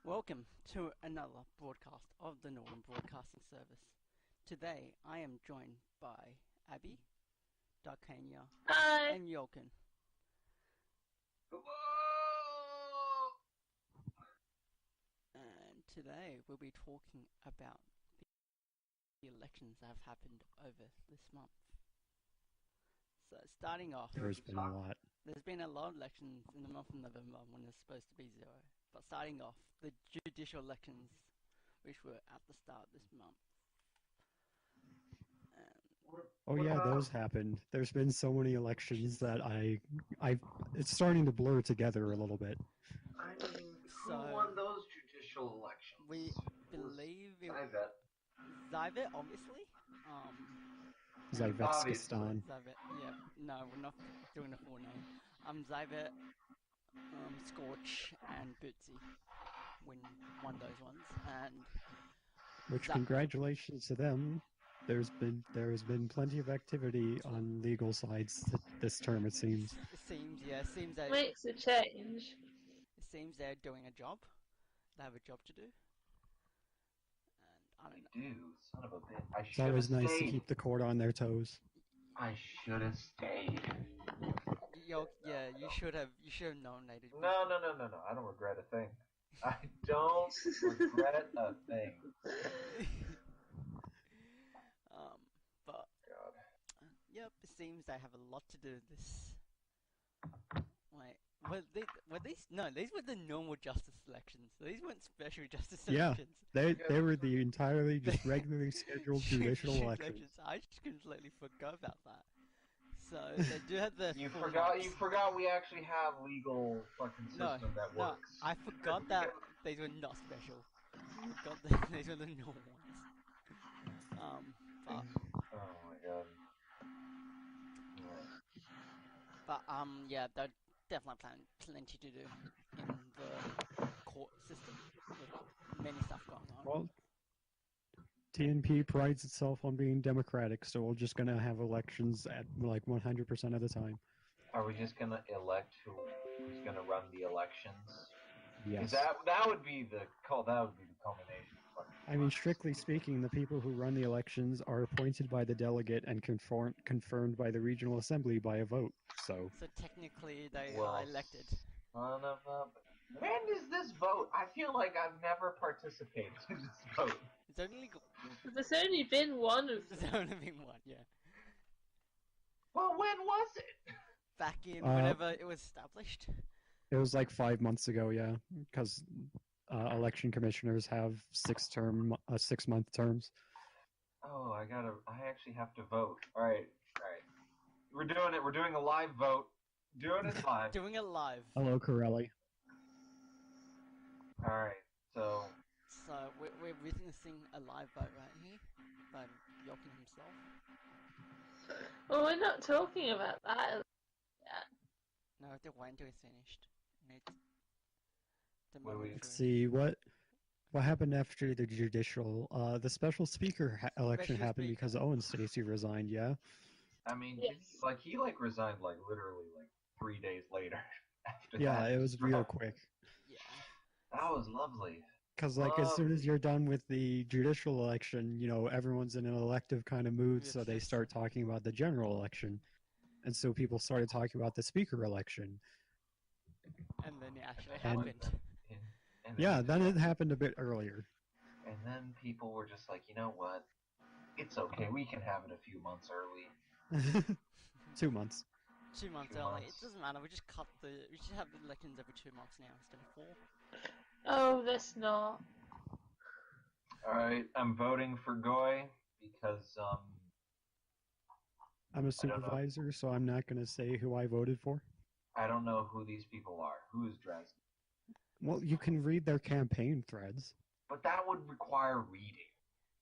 Welcome to another broadcast of the Northern Broadcasting Service. Today I am joined by Abbey, Darcania, Hi. and Yalkan. And today we'll be talking about the elections that have happened over this month. So starting off, There's been a lot. there's been a lot of elections in the month of November when it's supposed to be zero. But starting off, the judicial elections, which were at the start this month. Oh yeah, those happened. There's been so many elections that it's starting to blur together a little bit. I mean, who So- won those judicial elections? We It was believe it Ivet. Zyvet, obviously. Zyvetskistan. Zyvet, yeah. No, we're not doing the full name. Zyvet, Scorch, and Bootsy won those ones, and Which Za- congratulations to them. There has been plenty of activity on legal sides this term, it seems. it seems that Makes a change. it seems they're doing a job. They have a job to do, and I don't know. I do, son of a bitch. I It's should have always nice to stayed. keep the court on their toes. I should have stayed. Yeah, you should have nominated. No. I don't regret a thing. I don't regret a thing. But God. yep, it seems they have a lot to do this. Like, these were the normal justice elections. These weren't special justice Yeah. elections. They were the entirely just regularly scheduled judicial elections. I just completely forgot about that. So they do have the You full forgot. marks. You forgot we actually have legal fucking system that No, works. I forgot that these were not special. I forgot that these were the normal ones. But Oh my god. yeah, they're definitely plenty to do in the court system with many stuff going on. Well, TNP prides itself on being democratic, so we're just gonna have elections at like 100% of the time. Are we just gonna elect who's gonna run the elections? Yes. That would be the culmination. I mean, strictly speaking, the people who run the elections are appointed by the delegate and confirmed by the regional assembly by a vote. So So technically, they Well, are elected. Son of a. When is this vote? I feel like I've never participated in this vote. It's only There's only been one of them. there's only been one, yeah. Well, when was it? Back in Uh, whenever it was established. it was like 5 months ago, yeah, because election commissioners have 6-month terms. Oh, I actually have to vote. All right. We're doing it. We're doing a live vote. Doing it live. Doing it live. Hello, Corelli. All right. So So we're witnessing a live vote right here by Yalkan himself. Well, we're not talking about that. No, the window is finished. And it's the Wait, moment wait. we're Let's see what happened after the judicial. The special speaker election Special happened speaker. because Owen Stacy resigned. Yeah. I mean, Yes. he resigned like literally like 3 days later. After Yeah, that. it was real quick. Yeah. That was lovely. Because, like, as soon as you're done with the judicial election, you know, everyone's in an elective kind of mood, so they Yes. start talking about the general election. And so people started talking about the speaker election. And then it actually And- happened. And Yeah, then it happened a bit earlier. And then people were just like, you know what? It's okay. We can have it a few months early. 2 months. 2 months 2 early. months. It doesn't matter. We should have the elections every 2 months now instead of 4. Oh, that's not. All right, I'm voting for Goy because I'm a don't know. supervisor, so I'm not going to say who I voted for. I don't know who these people are. Who is Dresden? Well, you can read their campaign threads. But that would require reading,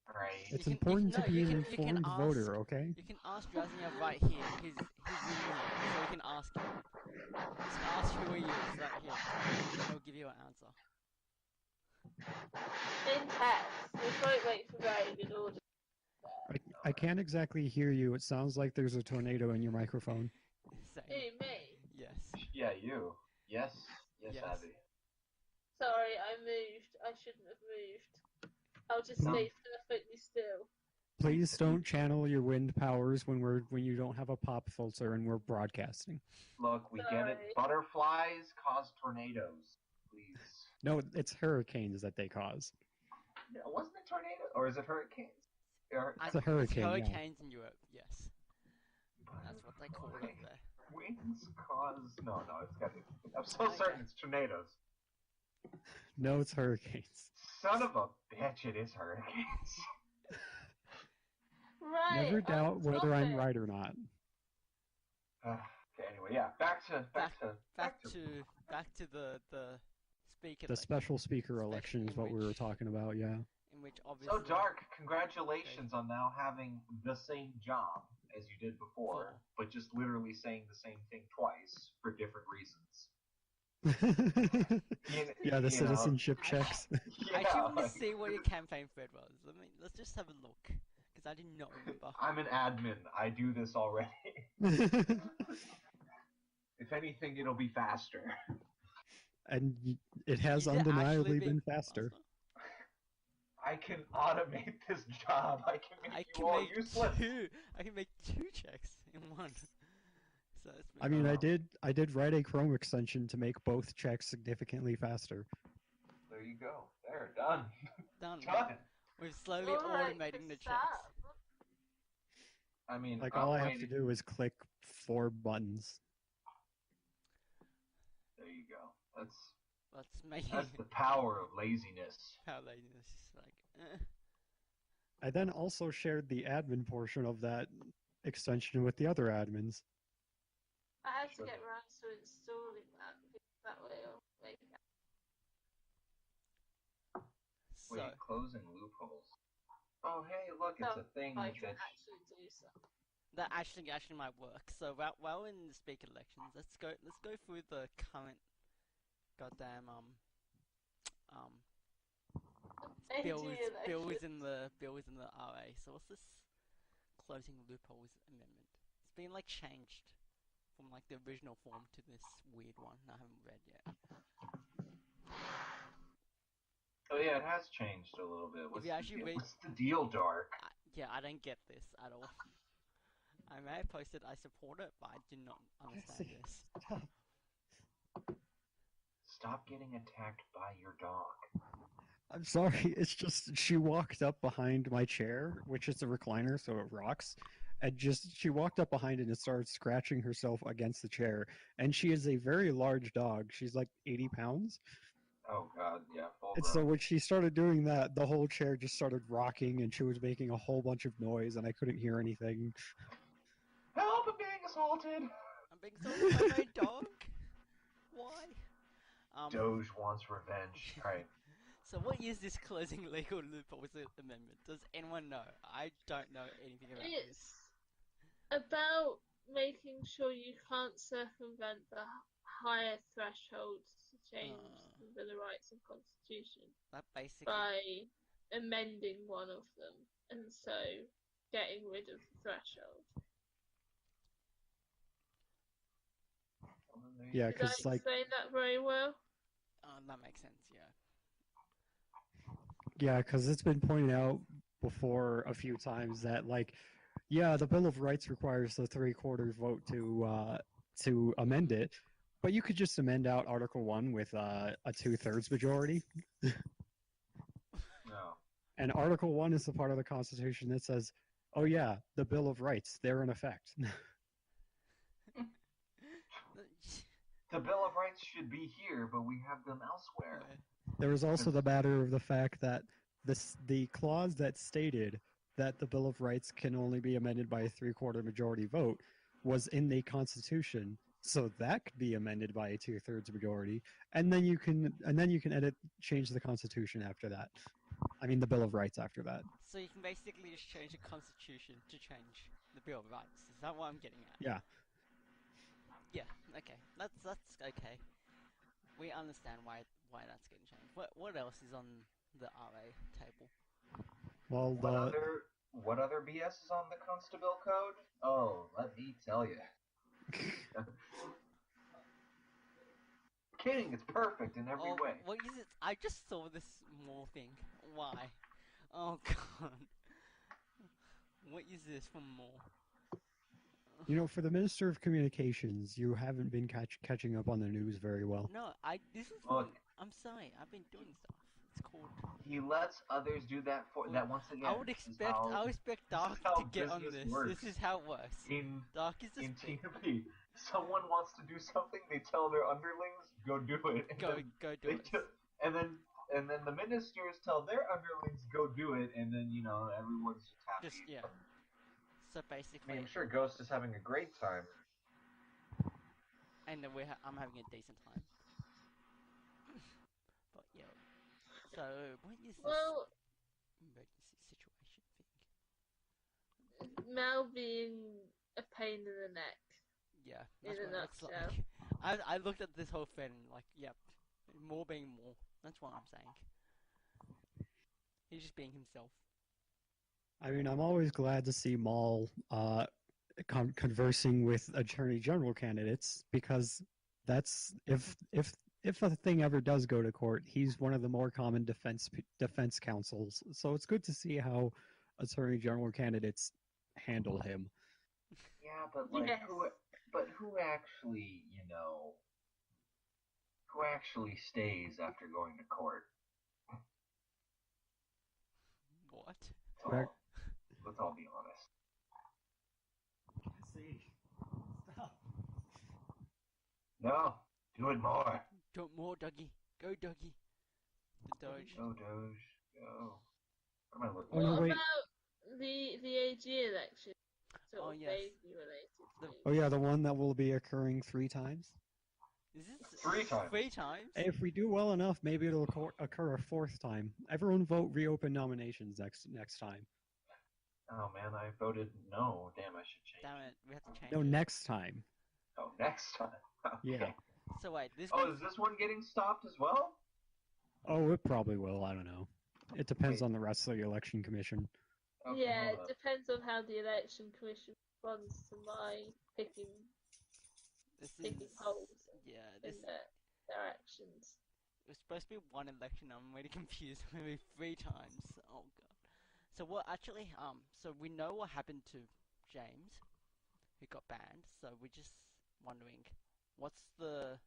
right? It's can- important no, to be you an can- you can informed ask- voter, okay? You can ask Drasnia right here. He's in here, so you can ask him. Just ask who he is right here. He'll give you an answer. In text. We might wait for very good order. I can't exactly hear you. It sounds like there's a tornado in your microphone. Same. Who, me? Yes. Yeah, you. Yes, Yes. Abby. Sorry, I moved. I shouldn't have moved. I'll just No. stay perfectly still. Please don't channel your wind powers when you don't have a pop filter and we're broadcasting. Look, we get it. Sorry. Butterflies cause tornadoes. Please. No, it's hurricanes that they cause. No, wasn't it tornado? Or is it hurricanes? It's a hurricane, yeah. Hurricanes in Europe, yes. That's what they call it up there. Winds cause... No, it's got to... I'm so certain it's tornadoes. No, it's hurricanes. Son of a bitch, it is hurricanes. Right. Never doubt on whether I'm topic. right or not. Okay, anyway, yeah, back to the speaker. The special speaker Special election is what we in were which- talking about, yeah. in which obviously. So, Dark, congratulations on now having the same job as you did before, but just literally saying the same thing twice for different reasons. Yeah, the citizenship checks. I Yeah, want to like, see what your campaign thread was. Let's just have a look, because I did not remember. I'm an admin. I do this already. If anything, it'll be faster. And it has Is it actually undeniably being been faster. I can automate this job. I can make I you can all make useless. I can make 2 checks in one. So it's I mean, I did write a Chrome extension to make both checks significantly faster. There you go. There, done. done. Done. We're slowly Alright, automating the good checks. start. I mean, Like, I'm all I have to waiting. do is click 4 buttons. There you go. Let's make That's the power of laziness. how laziness is like. I then also shared the admin portion of that extension with the other admins. I had to get around to installing that because that way I'll make it. So Wait, closing loopholes. Oh, hey, look, it's a thing I that... can actually do something. that actually might work. So while in the speaker elections, let's go through the current goddamn bills in the RA. So what's this closing loopholes amendment? It's been like changed from like the original form to this weird one I haven't read yet. Oh, yeah, it has changed a little bit. What's, you actually read- what's the deal, Dark? I don't get this at all. I may have posted I support it, but I do not understand this. Stop getting attacked by your dog. I'm sorry, it's just she walked up behind my chair, which is a recliner, so it rocks, and she walked up behind it and started scratching herself against the chair. And she is a very large dog. She's like 80 pounds. Oh, God, yeah, full And grown. so when she started doing that, the whole chair just started rocking, and she was making a whole bunch of noise, and I couldn't hear anything. Help, I'm being assaulted! I'm being assaulted by my dog. Why? Doge wants revenge. Alright. So what is this closing legal loopholes amendment? Does anyone know? I don't know anything about this. It's about making sure you can't circumvent the higher thresholds to change the Bill of Rights and Constitution That basically. by amending one of them, and so getting rid of the threshold. Yeah, Did I because like explain that very well? That makes sense. Yeah. yeah, because it's been pointed out before a few times that like, yeah, the Bill of Rights requires the 3/4 vote to amend it, but you could just amend out Article 1 with a 2/3 majority. No. And Article 1 is the part of the Constitution that says, oh yeah, the Bill of Rights, they're in effect. The Bill of Rights should be here, but we have them elsewhere. There is also the matter of the fact that the clause that stated that the Bill of Rights can only be amended by a 3/4 majority vote was in the Constitution, so that could be amended by a 2/3 majority, and then you can change the Constitution after that. I mean, the Bill of Rights after that. So you can basically just change the Constitution to change the Bill of Rights. Is that what I'm getting at? Yeah. Yeah. Okay. That's okay. We understand why that's getting changed. What else is on the RA table? Well, What other BS is on the Constable Code? Oh, let me tell you. kidding. It's perfect in every way. What is it? I just saw this more thing. Why? Oh god. What is this for more? You know, for the Minister of Communications, you haven't been catching up on the news very well. No, this is. Look. I'm sorry. I've been doing stuff. It's called. He lets others do that for that once again. I would expect Dark to get on this. Works. This is how it works. Dark is in just TMP. Someone wants to do something, they tell their underlings, go do it. And go do it. And then the ministers tell their underlings, go do it, and then everyone's just happy. Yeah. So basically, I'm sure Ghost is having a great time. And I'm having a decent time. But yeah. So what is this emergency situation thing? Mel being a pain in the neck. Yeah, In that's a what it looks nutshell. like. I looked at this whole thing and yep, more being more. That's what I'm saying. He's just being himself. I mean, I'm always glad to see Maul conversing with Attorney General candidates, because that's if a thing ever does go to court, he's one of the more common defense counsels. So it's good to see how Attorney General candidates handle him. Yeah, but Yes. who actually who actually stays after going to court? What? Let's all be honest. Stop. No, do it more. Do it more, Dougie. Go, Dougie. The Doge. Go, Doge. Go. What am I looking Oh, no, What wait. about the AG election? Sort Oh, of yes. vaguely related to. Oh yeah, the one that will be occurring 3 times. Is this 3 times? 3 times? If we do well enough, maybe it'll occur a 4th time. Everyone vote reopen nominations next time. Oh man, I voted no. Damn, I should change. Damn it, we have to change No, it. next time. Oh, next time. Okay. Yeah. So wait, this Oh, is this one getting stopped as well? Oh, it probably will. I don't know. It depends Wait. on the rest of the election commission. Okay, Yeah, hold it up. depends on how the election commission responds to my picking This is holes yeah. in This their actions. it was supposed to be 1 election. I'm really confused. Maybe 3 times. Oh god. So what actually? So we know what happened to James, who got banned. So we're just wondering, what's the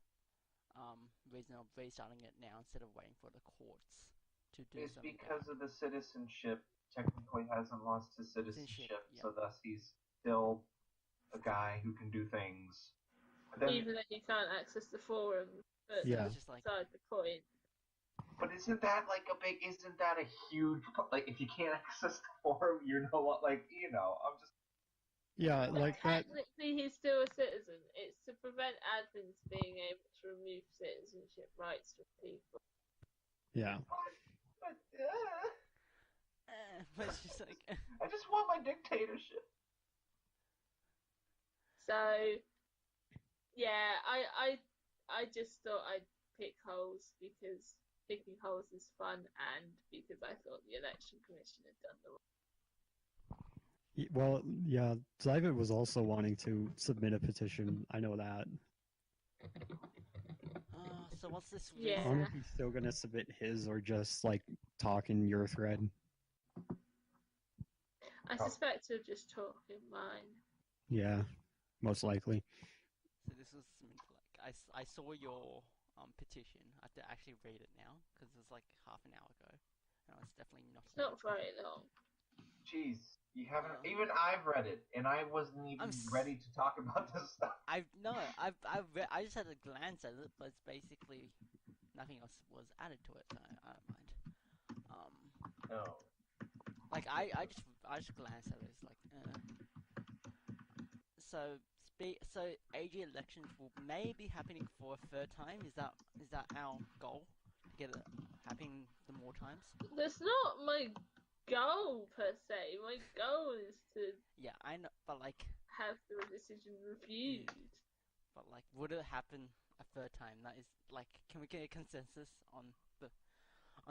reason of restarting it now instead of waiting for the courts to do It's something? because of the citizenship. Technically, hasn't lost his citizenship, yeah. so thus he's still a guy who can do things. But then, Even though you can't access the forum, but Yeah. It's just like beside the point. but isn't that isn't that a huge, if you can't access the forum, I'm just. Yeah, But like that. technically, he's still a citizen. It's to prevent admins being able to remove citizenship rights from people. Yeah. But, but it's just like I just want my dictatorship. So, yeah, I just thought I'd pick holes because picking holes is fun, and because I thought the election commission had done the right. Well, yeah, Zyvit was also wanting to submit a petition. I know that. so what's this? Yeah. I don't know if he's still gonna submit his or just like talk in your thread. I suspect he'll just talk in mine. Yeah, most likely. So this was I saw your petition. I have to actually read it now because it was like half an hour ago. And it's definitely not. It's not very long. Jeez, you haven't. Even I've read it, and I wasn't even ready to talk about this stuff. I just had a glance at it, but it's basically nothing else was added to it. So I don't mind. No. Like I just glanced at it. It's like, so AG elections will may be happening for a 3rd time. Is that our goal to get it happening the more times? That's not my goal per se. My goal is to Yeah, I know, but like have the decision reviewed. But like, would it happen a 3rd time? That is like, can we get a consensus on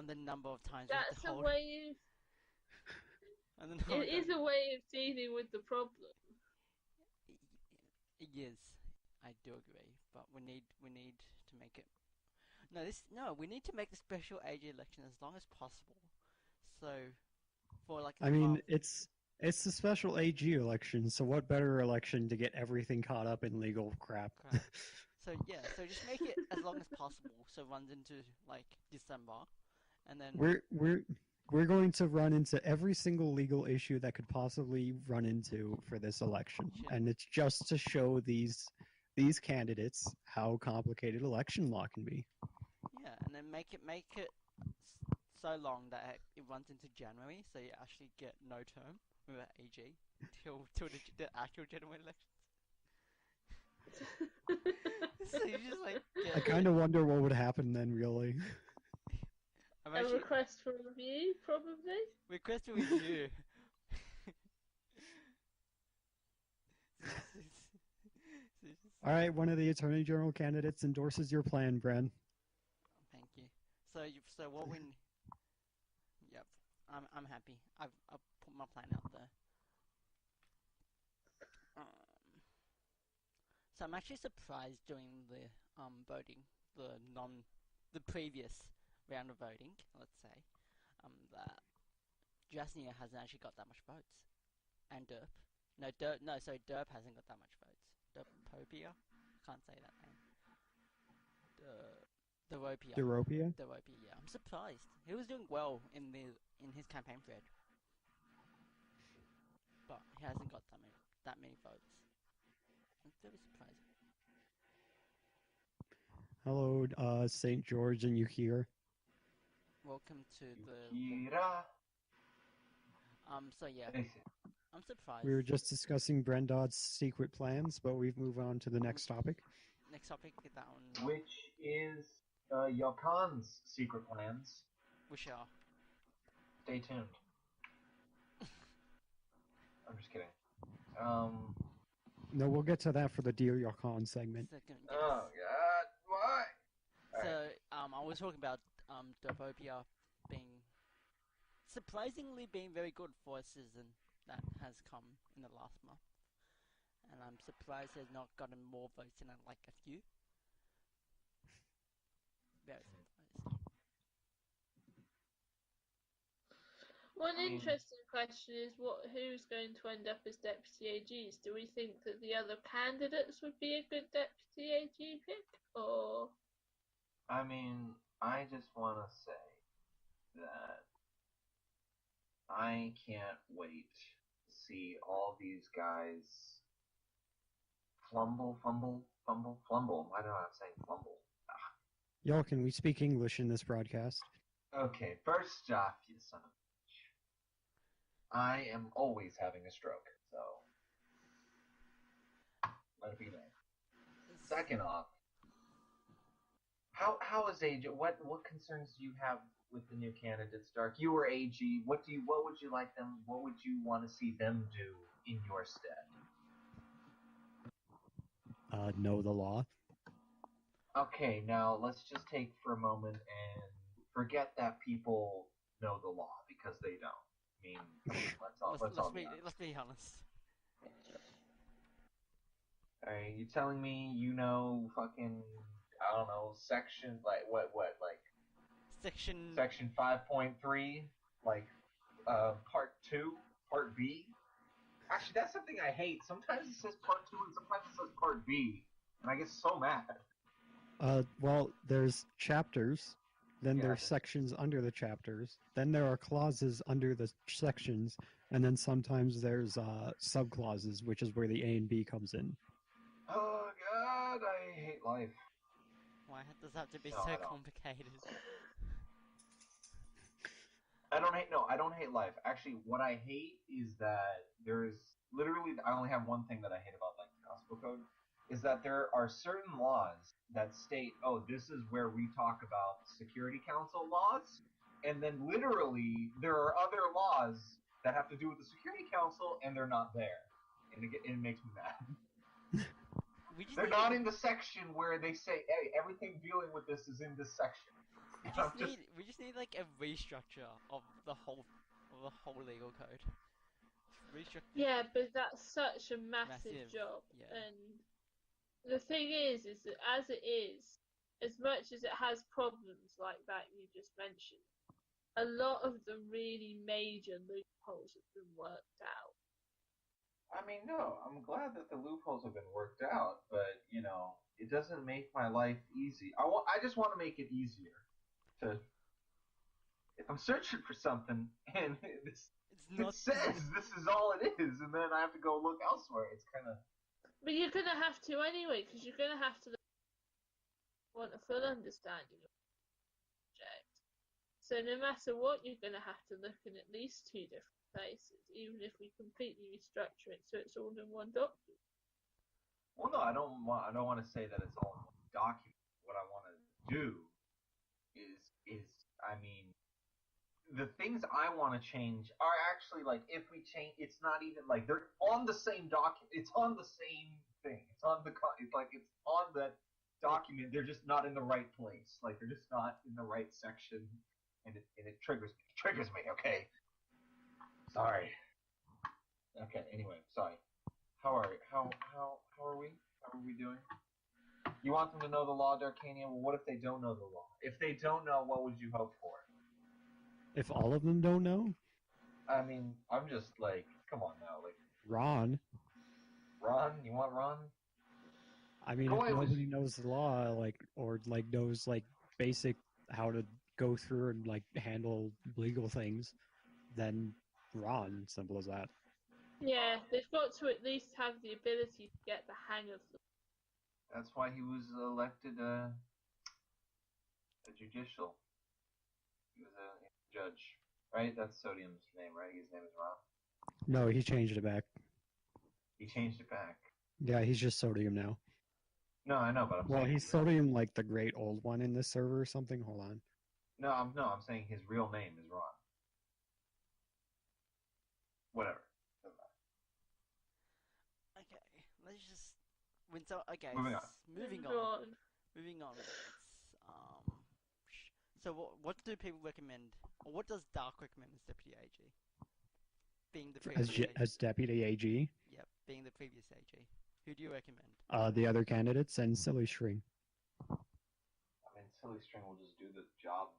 the number of times? That's we have to a hold? way of. It is a way of dealing with the problem. Yes, I do agree, but we need to make it No. We need to make the special AG election as long as possible. So, for like a I mean, month. it's the special AG election, so what better election to get everything caught up in legal crap? So yeah, so just make it as long as possible, so it runs into like December, and then we're going to run into every single legal issue that could possibly run into for this election, Sure. and it's just to show these candidates how complicated election law can be. yeah, and then make it so long that it runs into January, so you actually get no term with an AG till the actual general election. So you just like I kind of wonder what would happen then, really. I'm A actually request for review, probably. request a review. All right, one of the attorney general candidates endorses your plan, Bren. Thank you. So what we Yep. I'm happy. I've put my plan out there. So I'm actually surprised during the voting, the previous round of voting, let's say, that Dracania hasn't actually got that much votes, and Derp hasn't got that much votes. Derpopia, can't say that name. Deropia. Deropia? Deropia. Yeah, I'm surprised. He was doing well in his campaign thread, but he hasn't got that many votes. I'm very surprised. Hello, St. George and Yukir. Welcome to the Kira. So yeah, I'm surprised. We were just discussing Brendog's secret plans, but we've moved on to the next topic. Next topic, get that one. Which is Yalkan's secret plans. Which are Stay tuned. I'm just kidding. No, we'll get to that for the Dear Yalkan segment. second. Yes. Oh God, why? So I was talking about Derpopia surprisingly being very good for a citizen that has come in the last month, and I'm surprised he's not gotten more votes than like a few. Very surprised. One interesting question is who's going to end up as deputy AGs? Do we think that the other candidates would be a good deputy AG pick, or? I mean, I just want to say that I can't wait to see all these guys fumble. Why do I saying fumble? Yalkan, we speak English in this broadcast. Okay, first off, you son of a bitch. I am always having a stroke, so let it be known. Second off, how is AG? What concerns do you have with the new candidates, Dark? You were AG. What would you like them? What would you want to see them do in your stead? Know the law. Okay, now let's just take for a moment and forget that people know the law, because they don't. I mean, Let's be honest. Alright, you telling me you know fucking, I don't know, section, like, Section 5.3, like, part 2, part B? Actually, that's something I hate. Sometimes it says part 2 and sometimes it says part B, and I get so mad. Well, there's chapters, then there's sections under the chapters, then there are clauses under the sections, and then sometimes there's subclauses, which is where the A and B comes in. Oh God, I hate life. Why does that have to be No, so I don't. complicated? I don't hate life. Actually, what I hate is that there's literally, I only have one thing that I hate about like the gospel code, is that there are certain laws that state, oh, this is where we talk about Security Council laws, and then literally there are other laws that have to do with the Security Council, and they're not there, and it makes me mad. They're not in the section where they say, hey, everything dealing with this is in this section. We just need like a restructure of the whole legal code. Yeah, but that's such a massive job, yeah. and the thing is that as it is, as much as it has problems like that you just mentioned, a lot of the really major loopholes have been worked out. I mean, no, I'm glad that the loopholes have been worked out, but it doesn't make my life easy. I just want to make it easier. To if I'm searching for something and it says this is all it is, and then I have to go look elsewhere, it's kind of. But you're gonna have to anyway, because you're gonna have to want a full understanding of the subject. So no matter what, you're gonna have to look in at least 2 different places, even if we completely restructure it so it's all in one document. Well, no, I don't want to say that it's all in one document. What I want to do is I mean, the things I want to change are actually like if we change, it's not even like they're on the same document. It's on the same thing. It's on the it's like it's on that document. They're just not in the right place. Like they're just not in the right section, and it triggers me. It triggers me. Okay. Sorry. Okay. Anyway, sorry. How are we? How are we? How are we doing? You want them to know the law, Darcania? Well, what if they don't know the law? If they don't know, what would you hope for? If all of them don't know, I mean, I'm just like, come on now, like Ron. Ron, you want Ron? I mean, if nobody knows the law, or knows basic how to go through and handle legal things, then Ron. Simple as that. Yeah, they've got to at least have the ability to get the hang of them. That's why he was elected a judicial. He was a judge, right? That's Sodium's name, right? His name is Ron. No, he changed it back. He changed it back. Yeah, he's just Sodium now. No, I know, but I'm saying he's Sodium, like the great old one in this server or something. Hold on. No, I'm saying his real name is Ron. Whatever. Doesn't matter. Okay, let's just. Okay, Moving on. Moving on. So what do people recommend, or what does Dark recommend as Deputy AG? Being the previous as Deputy AG? Yep, being the previous AG. Who do you recommend? The other candidates and Silly String. I mean, Silly String will just do the job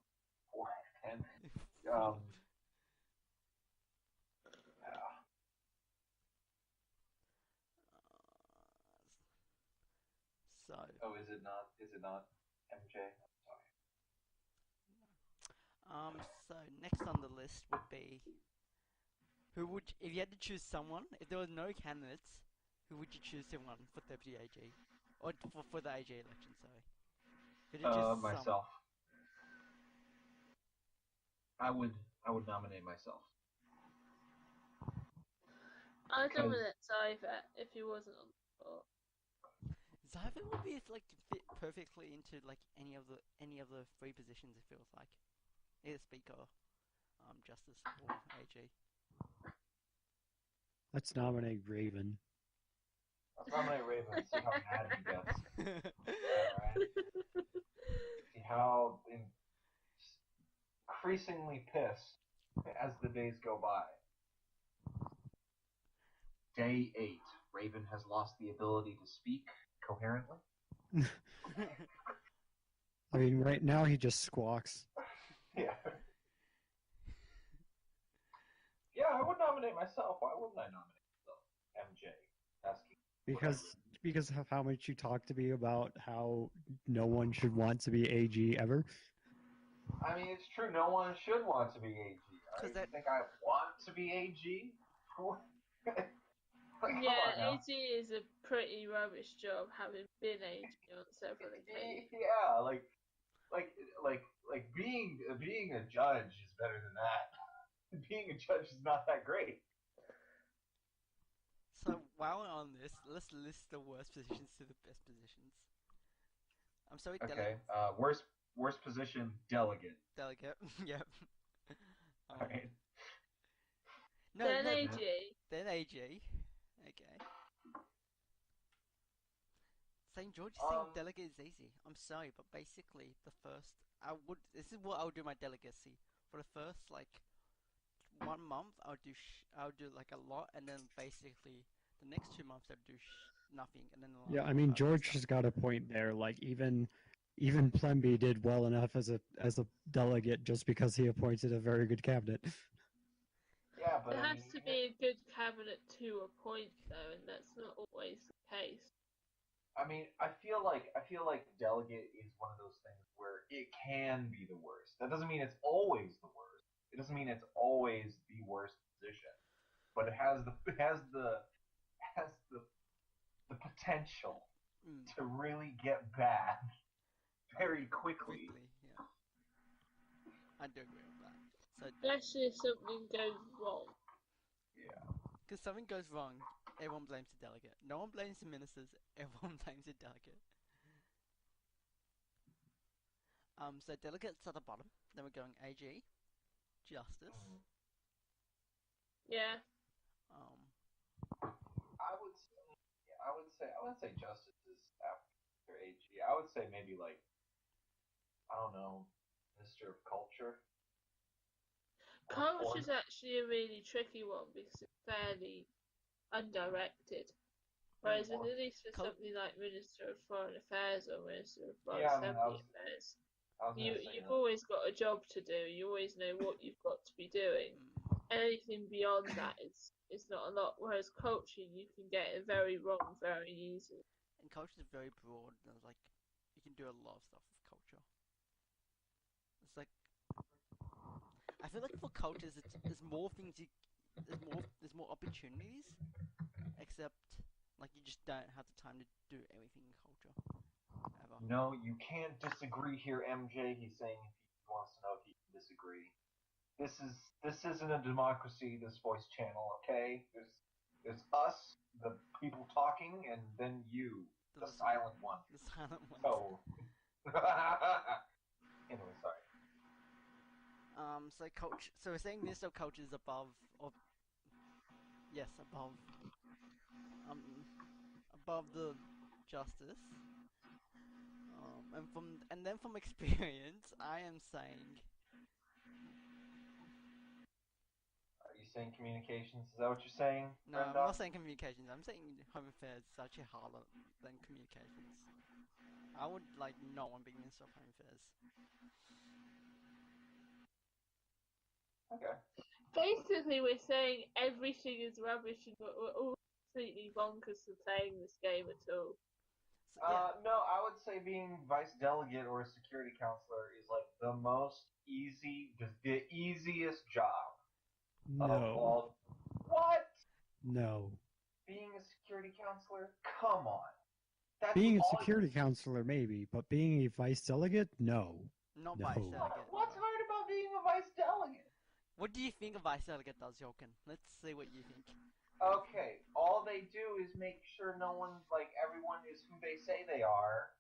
for him. So. Oh, is it not? MJ? Sorry. So next on the list would be if you had to choose someone, if there were no candidates, who would you choose to run for Deputy AG? Or for the AG election, sorry. Myself. I would nominate myself. I'd nominate Zyver if he wasn't on the spot. Zyver would be fit perfectly into any of the 3 positions. It feels like either Speaker, Justice, or AG. Let's nominate Raven. Let's nominate Raven. See how mad he gets. Right? See how increasingly pissed as the days go by. Day 8. Raven has lost the ability to speak coherently. I mean, right now he just squawks. Yeah. Yeah, I would nominate myself. Why wouldn't I nominate myself? MJ. Asking. Because of how much you talk to me about how no one should want to be AG ever. I mean, it's true. No one should want to be AG. I think I want to be AG. Yeah, AG is a pretty rubbish job, having been AG on several occasions. Yeah, like being a judge is better than that. Being a judge is not that great. So while we're on this, let's list the worst positions to the best positions. I'm sorry. Okay. Worst position, delegate. Delegate. Yep. Alright. Then AG. Then AG. Okay. St. George is saying delegate is easy. I'm sorry, but basically this is what I would do my delegacy. For the first 1 month, I'll do a lot, and then basically the next 2 months I'll do nothing, and then I mean George has got a point there. Even Even Plemby did well enough as a delegate just because he appointed a very good cabinet. Yeah, but There I has mean, to be a good cabinet to a point, though, and that's not always the case. I mean, I feel like delegate is one of those things where it can be the worst. That doesn't mean it's always the worst. It doesn't mean it's always the worst position, but it has the the potential Mm, to really get bad very quickly. quickly, yeah. I do agree with that. So, Especially if something goes wrong. Yeah. because something goes wrong, everyone blames the delegate. No one blames the ministers, everyone blames the delegate. So delegates at the bottom. Then we're going AG, Justice. Mm. Yeah. Um, I would say justice is after AG. I would say maybe like I don't know, Minister of Culture. Coach is actually a really tricky one because it's fairly undirected. Whereas Or- at least for Cul- something like Minister of Foreign Affairs or Minister of Foreign Yeah, I mean, Assembly Affairs, I was gonna say you've that. always got a job to do. You always know what you've got to be doing. mm, Anything beyond that is not a lot. Whereas coaching, you can get it very wrong very easily. and culture is very broad. There's like you can do a lot of stuff with culture. It's like I feel like for cultures, there's more things there's more opportunities, except like you just don't have the time to do everything in culture ever. No, you can't disagree here, MJ. He's saying he wants to know if he can disagree. This isn't a democracy. This voice channel, okay? There's us, the people talking, and then you, the Those- silent one. The silent ones. So, anyway, sorry. So culture. So we're saying Minister of Culture is above, or yes, um, above the justice. And then from experience, I am saying Are you saying communications? Is that what you're saying, no. I'm Brendog? not saying communications. I'm saying Home Affairs is actually harder than communications. I would like not want to be Minister of Home Affairs. Okay. Basically, we're saying everything is rubbish and we're all completely bonkers for playing this game at all. So yeah, No, I would say being vice delegate or a security counselor is like the most easy, just the easiest job of No, all. What? no. Being a security counselor? Come on. That's Being a all security counselor, maybe, but being a vice delegate, no. not No. vice delegate. What's hard about being a vice delegate? What do you think a vice delegate does, Yalkan? Let's see what you think. Okay, all they do is make sure no one, like, everyone is who they say they are.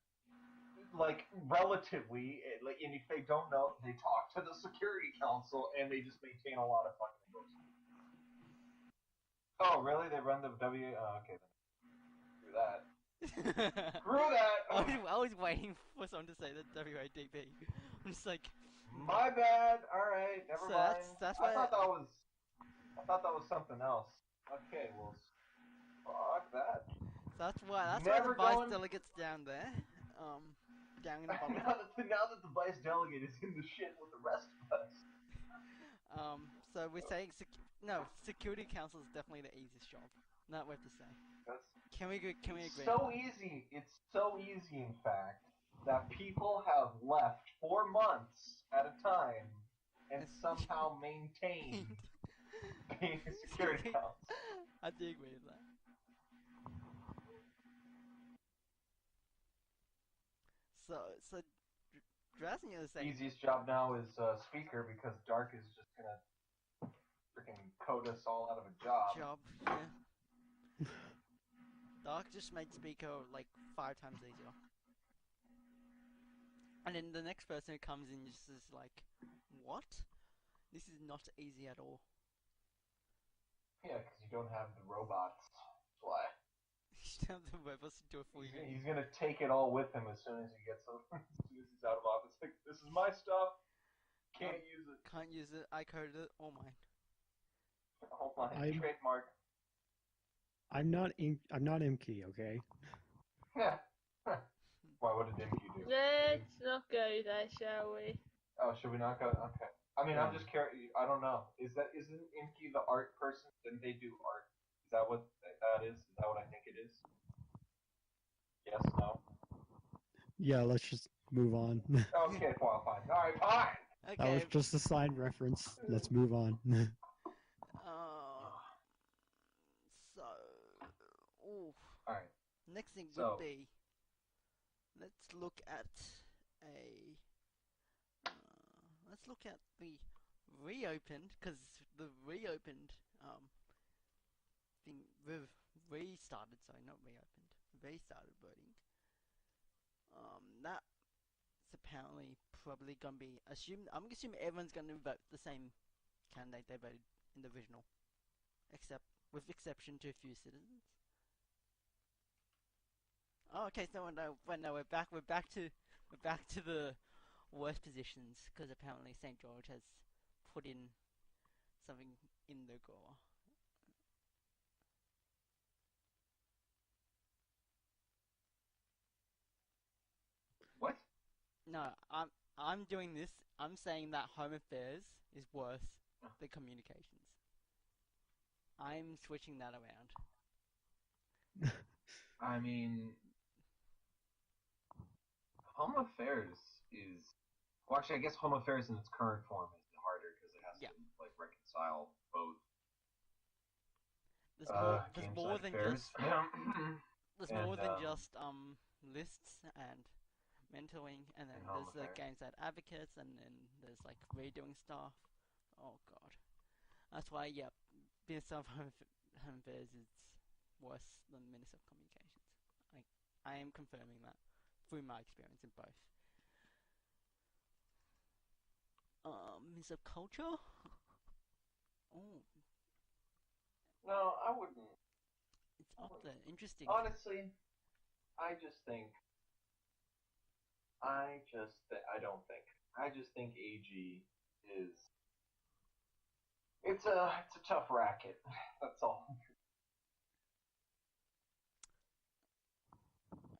Like, relatively, like, and if they don't know, they talk to the security council and they just maintain a lot of fucking engrossment. Oh, really? They run the Oh, okay, then. Screw that. Screw that! I was waiting for someone to say the WADP. I'm just like, My bad. Alright, never So mind. that's I why- thought that was something else. Okay, well, fuck that. that's why Never the vice going- delegate's down there. Down in the bottom. now that the vice delegate is in the shit with the rest of us. So we're saying no, security council is definitely the easiest job. Not what to say. That's Can we agree? so easy. It's so easy, in fact, that people have left for months at a time and Yes. somehow maintained being a security council. I do agree with that. So Drasnia is saying Easiest job now is speaker because Dark is just gonna freaking code us all out of a job. yeah. Dark just made speaker like 5 times easier. And then the next person who comes in just is like, what? This is not easy at all. Yeah, because you don't have the robots. That's why. You have the robots to do it for you. He's gonna take it all with him as soon as he gets as soon as he's out of office. Like, this is my stuff. Can't use it. Can't use it. I coded it. All mine. Hold on, I'm- trademark. I'm not Imke, okay? Yeah. Why? What did Dimky do? Let's not go there, shall we? Oh, should we not go? Okay. I mean, I'm Yeah. just curious. I don't know. Isn't Imky the art person? Didn't they do art? Is that what that is? Is that what I think it is? Yes. No. Yeah, let's just move on. Okay. Well, fine. All right. Fine. That was Okay. just a side reference. Let's move on. Um. So. Ooh. All right. Next thing So- would be. Let's look at a. Let's look at the reopened, because the reopened thing restarted. Sorry, not reopened. Restarted voting. That's apparently probably gonna be assumed. I'm assuming everyone's gonna vote the same candidate they voted in the original, except with exception to a few citizens. Oh, okay. So no, we're back. We're back to the worst positions, because apparently St. George has put in something in the gore. What? No, I'm doing this. I'm saying that Home Affairs is worse than Communications. I'm switching that around. I mean, Home Affairs is. Well, actually, I guess Home Affairs in its current form is harder because it has Yeah. to like reconcile both There's game more side than affairs. just there's And, more than just lists and mentoring, and then And Home there's the Affairs. game side advocates, and then there's like redoing stuff. Oh god, that's why Minister of Home Affairs is worse than Minister of Communications. I am confirming that through my experience in both. Minister of Culture. Oh, No, I wouldn't. it's up there. Interesting. Honestly, I just think. I don't think. I just think AG is. It's a tough racket. That's all.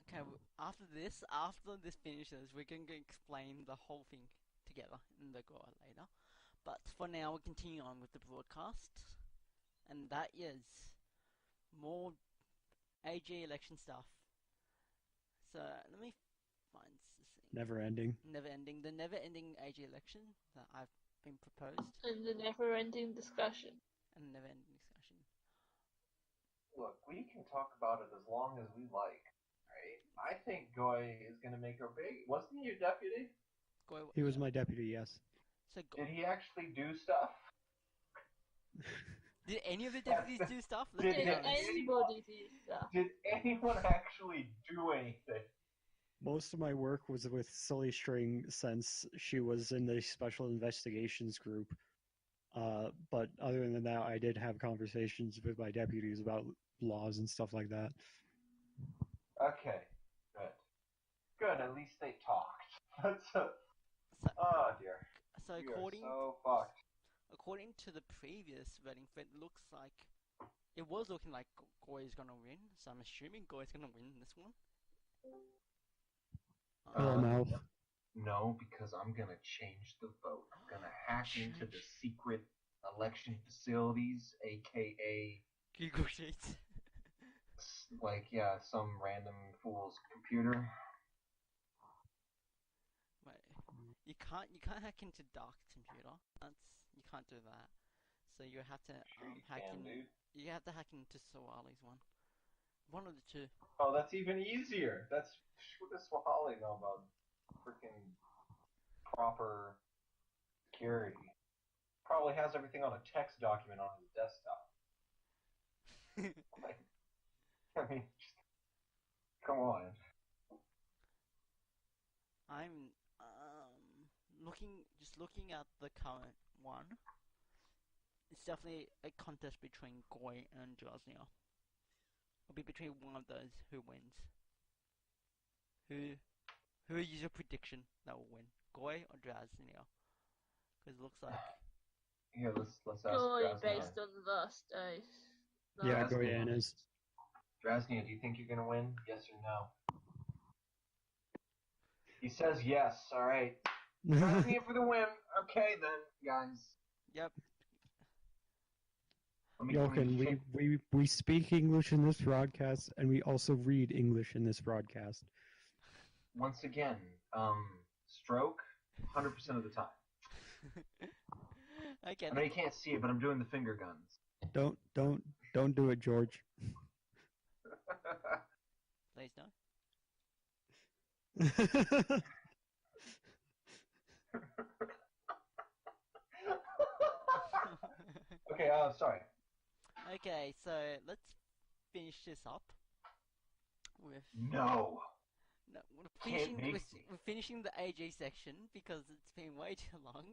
Okay, after this finishes, we're going to explain the whole thing together in the go later. But for now, we'll continue on with the broadcast, and that is more AG election stuff. So let me find this thing. Never ending. The never-ending AG election that I've been proposed, And the never-ending discussion. and the never-ending discussion. Look, we can talk about it as long as we like, right? I think Goy is going to make a big. Wasn't he your deputy? He was my deputy, yes. So Did he actually do stuff? did any of the deputies do stuff? Let's Did be Did honest. anybody do stuff? Did anyone actually do anything? Most of my work was with Silly String since she was in the special investigations group. But other than that, I did have conversations with my deputies about laws and stuff like that. Okay, good. Good, at least they talked. So, Oh dear. so We are according so fucked. according to the previous voting, it looks like it was looking like Goy is gonna win. So I'm assuming Goy is gonna win this one. Hello, Mal. No, because I'm gonna change the vote. I'm gonna hack into the secret election facilities, aka Google Sheets. some random fool's computer. Wait, you can't hack into Dark's computer. You can't do that. So you have to Sure you hack can, in. dude. You have to hack into Sawali's one. One of the two. Oh, that's even easier. What does Swahili know about freaking proper security? Probably has everything on a text document on his desktop. Like, I mean, come on. I'm looking at the current one. It's definitely a contest between Goy and Droznia. It'll be between one of those who wins. Who is your prediction that will win? Goy or Droznia? Because it looks like Here, let's ask Joy Drasnia. based on the last days. Yeah, Drasnia. Goyan is. Drasnia, do you think you're gonna win? Yes or no? He says yes. All right. Here for the win. Okay then, guys. Yep. Yalkan, we speak English in this broadcast, and we also read English in this broadcast. Once again, stroke, 100% of the time. Okay. I know you can't see it, but I'm doing the finger guns. Don't do it, George. Please no. Okay, sorry. Okay, so let's finish this up with. No. No, Can't make we're finishing the AG section because it's been way too long.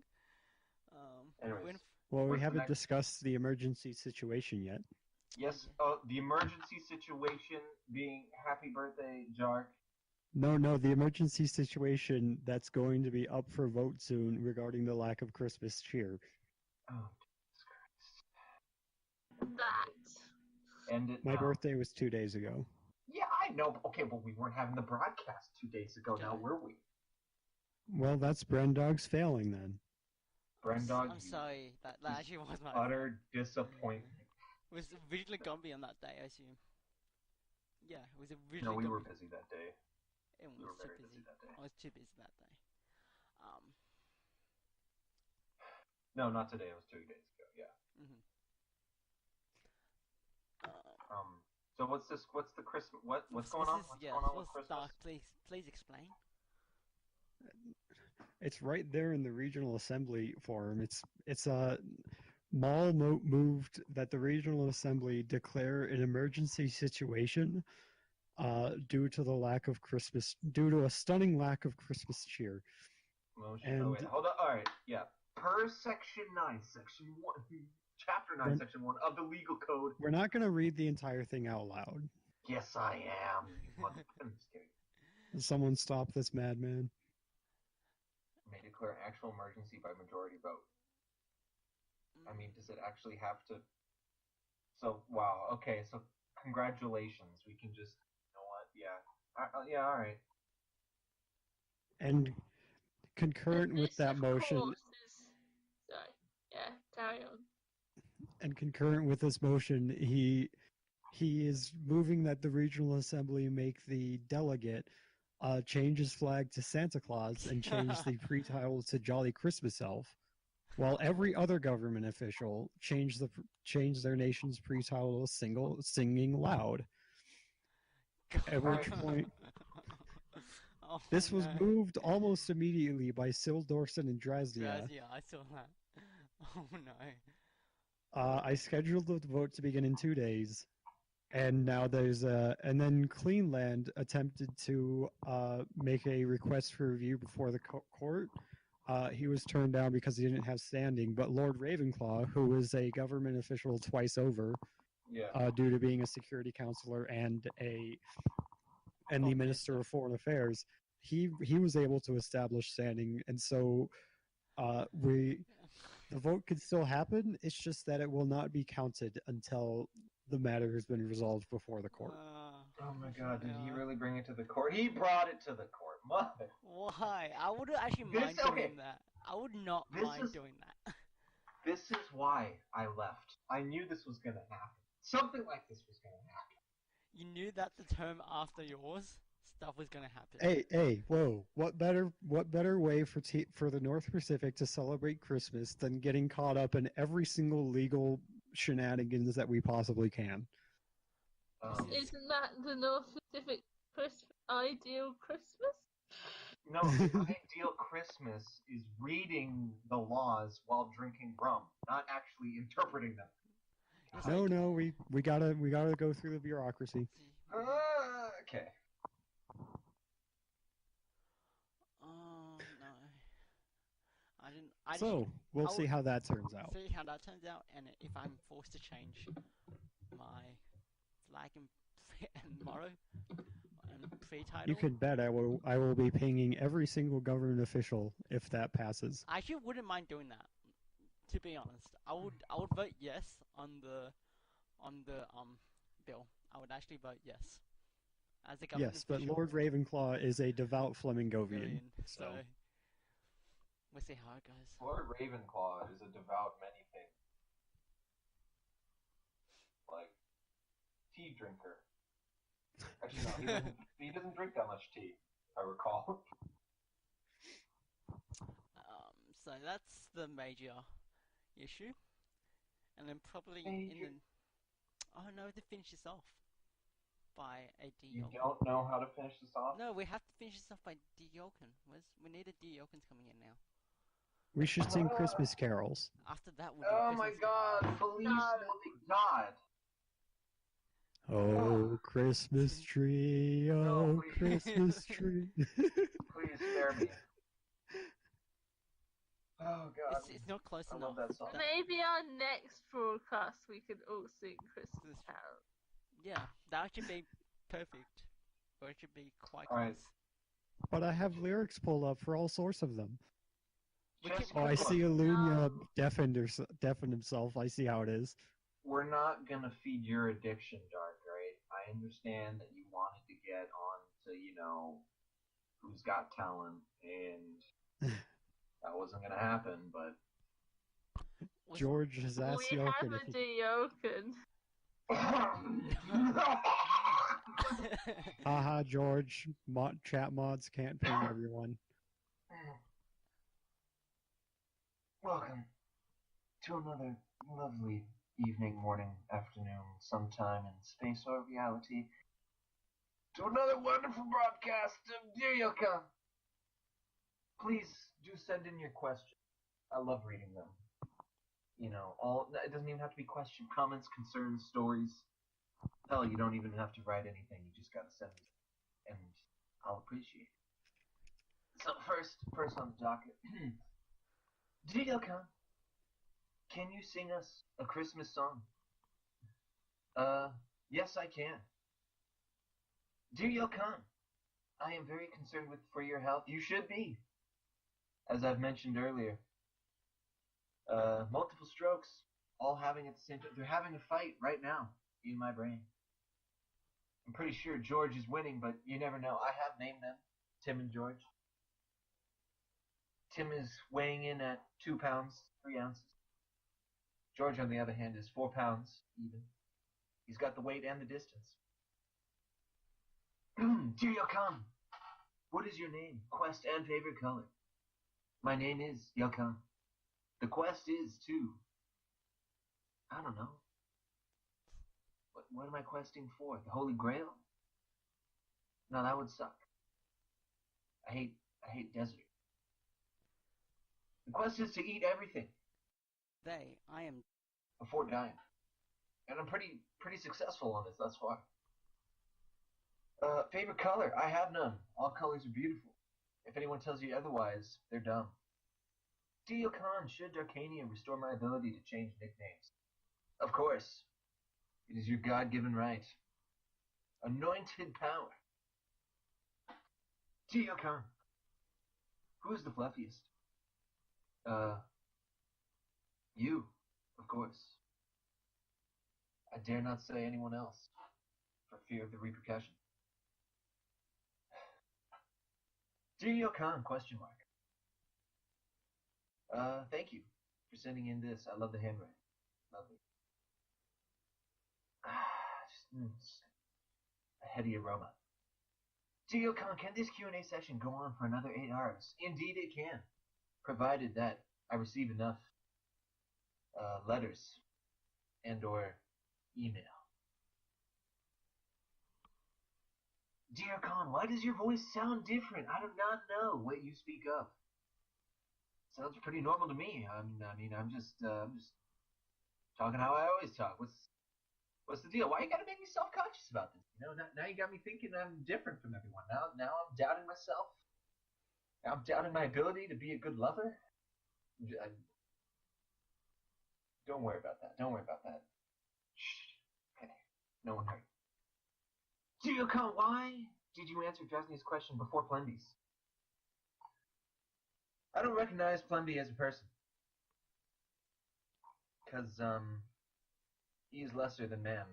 Anyways. Well, we What's the haven't next- discussed the emergency situation yet. Yes, the emergency situation being happy birthday, Jark. No, the emergency situation that's going to be up for vote soon regarding the lack of Christmas cheer. Oh, That. end it My now. birthday was 2 days ago. Yeah, I know. Okay, but we weren't having the broadcast 2 days ago. Now, were we? Well, that's Brendog's failing then. Brendog, I'm you sorry, that actually was my utter disappointment. It was originally gonna be on that day, I assume. Yeah, it was originally. No, we gonna were be- busy that day. It We were was too very busy. busy that day. I was too busy that day. No, not today. It was 2 days ago. Yeah. Mhm. So what's this? What's the Christmas? What's This going on? is- What's yeah, going on well, with Christmas? Stark, please explain. It's right there in the regional assembly forum. It's a Maul moved that the regional assembly declare an emergency situation due to a stunning lack of Christmas cheer. Motion. Oh wait, And- hold on. All right. Yeah. Per section 9, section 1, chapter 9, We're- section 1 of the legal code. We're not going to read the entire thing out loud. Yes, I am. I'm just kidding. Someone stop this madman. May declare actual emergency by majority vote. I mean, does it actually have to? So wow. Okay. So congratulations. We can just. You know what? Yeah. Yeah. All right. And concurrent with This, that of motion, course, is... Sorry. Yeah, carry on. and concurrent with this motion, he is moving that the regional assembly make the delegate change his flag to Santa Claus and change the pre-title to Jolly Christmas Elf, while every other government official change their nation's pre-title to Singing Loud. At which point, Oh, this was no. moved almost immediately by Syl Dorson and Drasnia. Yeah, I saw that. Oh no. I scheduled the vote to begin in 2 days, and now and then Cleanland attempted to make a request for review before the court. He was turned down because he didn't have standing, but Lord Ravenclaw, who was a government official twice over, Yeah. due to being a security counselor and the Foreign Minister Minister. of Foreign Affairs, he was able to establish standing, and so the vote could still happen. It's just that it will not be counted until the matter has been resolved before the court. Oh my God! Did he yeah. really bring it to the court? He brought it to the court. Mother. Why? I would actually This- mind okay. doing that. I would not This mind is- doing that. This is why I left. I knew this was gonna happen. Something like this was gonna happen. You knew that the term after yours, stuff was gonna happen. Hey, whoa! What better way for the North Pacific to celebrate Christmas than getting caught up in every single legal shenanigans that we possibly can? Isn't that the North Pacific ideal Christmas? No, the ideal Christmas is reading the laws while drinking rum, not actually interpreting them. It's No, like- we gotta go through the bureaucracy. Okay. Oh no. I So we'll I see would- how that turns out. see how that turns out, and if I'm forced to change my flag and motto and pre-title. You can bet I will be pinging every single government official if that passes. I actually wouldn't mind doing that. To be honest, I would vote yes on the bill. I would actually vote yes. as a government Yes, but official. Lord Ravenclaw is a devout Flamingovian. So we'll see how it goes. Lord Ravenclaw is a devout many things. Like, tea drinker. Actually, no, he doesn't drink that much tea, if I recall. So that's the major issue, and then probably Major. oh no, to finish this off by a You Yalkan. don't know how to finish this off? No, we have to finish this off by Yalkan. We need a Yalkan's coming in now. We should sing Christmas carols. After that, we'll do Oh my Christmas god, Feliz God! Oh, Christmas tree, oh, No, please. Christmas tree. Please spare me. Oh god. It's not close I enough. love that song. Maybe our next broadcast we can all sing Christmas carols. Yeah, that should be perfect. Or it should be quite Alright. close. But I have lyrics pulled up for all sorts of them. Just Oh, I quick see one. Alunia deafened himself. I see how it is. We're not gonna feed your addiction, Dark, right? I understand that you wanted to get on to, Who's Got Talent, and that wasn't gonna happen, but... George has asked We have Yalkan a if he... Yalkan. Haha, George. Chat mods can't ping everyone. Welcome to another lovely evening, morning, afternoon, sometime in space or reality, to another wonderful broadcast of Dear Yalkan. Please do send in your questions. I love reading them. It doesn't even have to be questions, comments, concerns, stories. Hell, you don't even have to write anything. You just gotta send it, and I'll appreciate it. So first on the docket. Dear Yalkan, can you sing us a Christmas song? Yes, I can. Dear Yalkan, I am very concerned for your health. You should be. As I've mentioned earlier. Multiple strokes, all having at the same time. They're having a fight right now in my brain. I'm pretty sure George is winning, but you never know. I have named them, Tim and George. Tim is weighing in at 2 pounds, 3 ounces. George, on the other hand, is 4 pounds, even. He's got the weight and the distance. Dear Yalkan, what is your name, quest, and favorite color? My name is Yalkan. The quest is to... I don't know. What am I questing for? The Holy Grail? No, that would suck. I hate desert. The quest is to eat everything. I am... Before dying. And I'm pretty successful on this thus far. Favorite color? I have none. All colors are beautiful. If anyone tells you otherwise, they're dumb. Dear Yalkan, should Darcania restore my ability to change nicknames? Of course. It is your God-given right. Anointed power. Dear Yalkan, who is the fluffiest? You, of course. I dare not say anyone else, for fear of the repercussions. Dear Yalkan, question mark. Thank you for sending in this. I love the handwriting. Lovely. Just a heady aroma. Dear Yalkan, can this Q&A session go on for another 8 hours? Indeed it can, provided that I receive enough letters and or email. Dear Yalkan, why does your voice sound different? I do not know what you speak of. Sounds pretty normal to me. I mean, I'm just talking how I always talk. What's the deal? Why you gotta make me self-conscious about this? Now you got me thinking I'm different from everyone. Now I'm doubting myself. Now I'm doubting my ability to be a good lover. Don't worry about that. Don't worry about that. Shh. Okay. No one heard. Dear Yalkan, why did you answer Drasny's question before Plendy's? I don't recognize Plenby as a person. Because, he is lesser than man.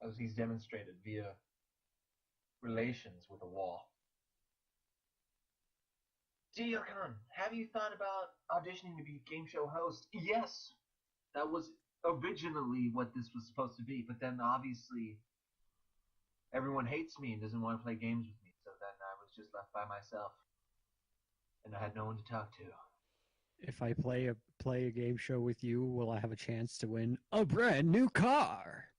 As he's demonstrated via relations with a wall. Yalkan, have you thought about auditioning to be a game show host? Yes, that was originally what this was supposed to be, but then obviously everyone hates me and doesn't want to play games with me, so then I was just left by myself, and I had no one to talk to. If I play a game show with you, will I have a chance to win a brand new car?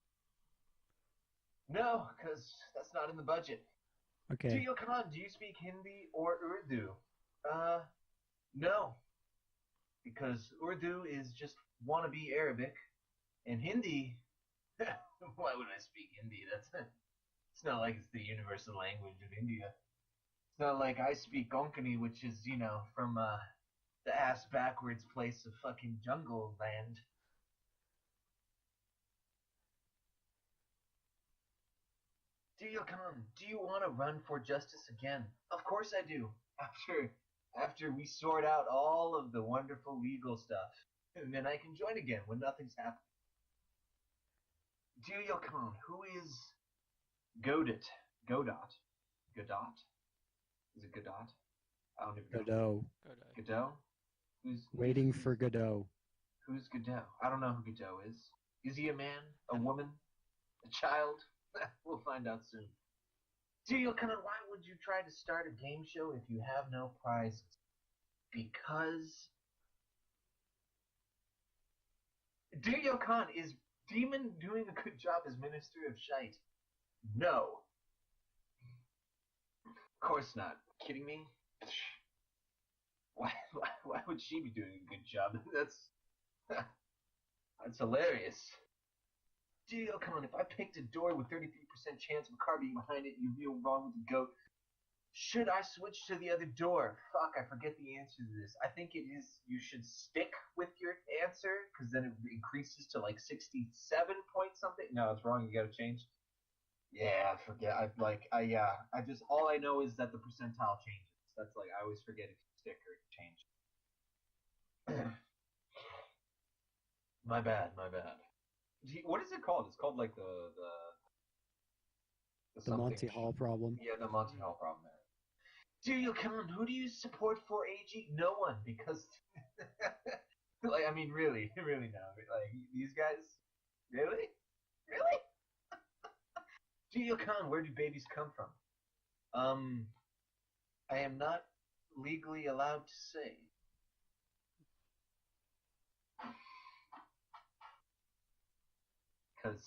No, because that's not in the budget. Okay. Yalkan, do you speak Hindi or Urdu? No. Because Urdu is just wannabe Arabic, and Hindi, why would I speak Hindi? It's not like it's the universal language of India. It's not like I speak Konkani, which is, from, the ass backwards place of fucking jungle land. Yalkan, do you want to run for justice again? Of course I do. After we sort out all of the wonderful legal stuff, and then I can join again when nothing's happened. Yalkan, who is Godot? Godot? Godot? Is it Godot? I don't even know. Godot. Godot? Waiting for Godot. Who's Godot? I don't know who Godot is. Is he a man? A woman? A child? We'll find out soon. Yalkan, why would you try to start a game show if you have no prizes? Because Yalkan, is Demon doing a good job as Minister of Shite? No. Of course not. Kidding me? Why would she be doing a good job? That's hilarious. Yalkan, if I picked a door with 33% chance of a car being behind it, you feel wrong with the goat. Should I switch to the other door? Fuck, I forget the answer to this. I think it is you should stick with your answer, because then it increases to like 67 point something. No, it's wrong. You gotta change. Yeah, I forget. I just, all I know is that the percentile changes. That's like, I always forget if you stick or change. My bad. What is it called? It's called like the Monty Hall problem. Yeah, the Monty Hall problem. Yalkan, who do you support for AG? No one, because like, I mean, really no. Like, these guys, really? Yalkan, where do babies come from? I am not legally allowed to say. Because,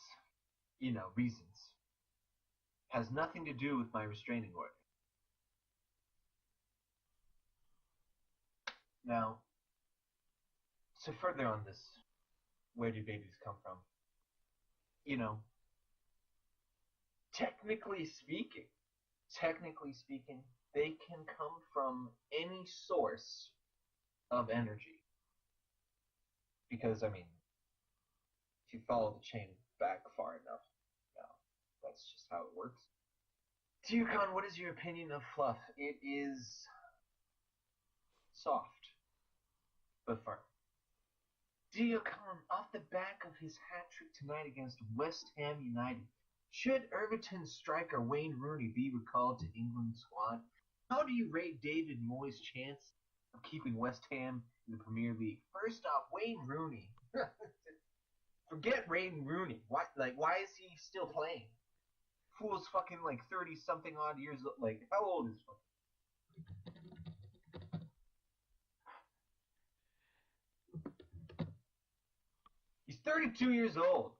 reasons. Has nothing to do with my restraining order. Now, to further on this, where do babies come from? Technically speaking, they can come from any source of energy. Because, I mean, if you follow the chain back far enough, that's just how it works. Yalkan, what is your opinion of fluff? It is soft, but firm. Yalkan, off the back of his hat trick tonight against West Ham United, should Everton striker Wayne Rooney be recalled to England squad? How do you rate David Moyes' chance of keeping West Ham in the Premier League? First off, Wayne Rooney. Forget Wayne Rooney. Why is he still playing? Fool's fucking like 30-something odd years old. Like, how old is he? He's 32 years old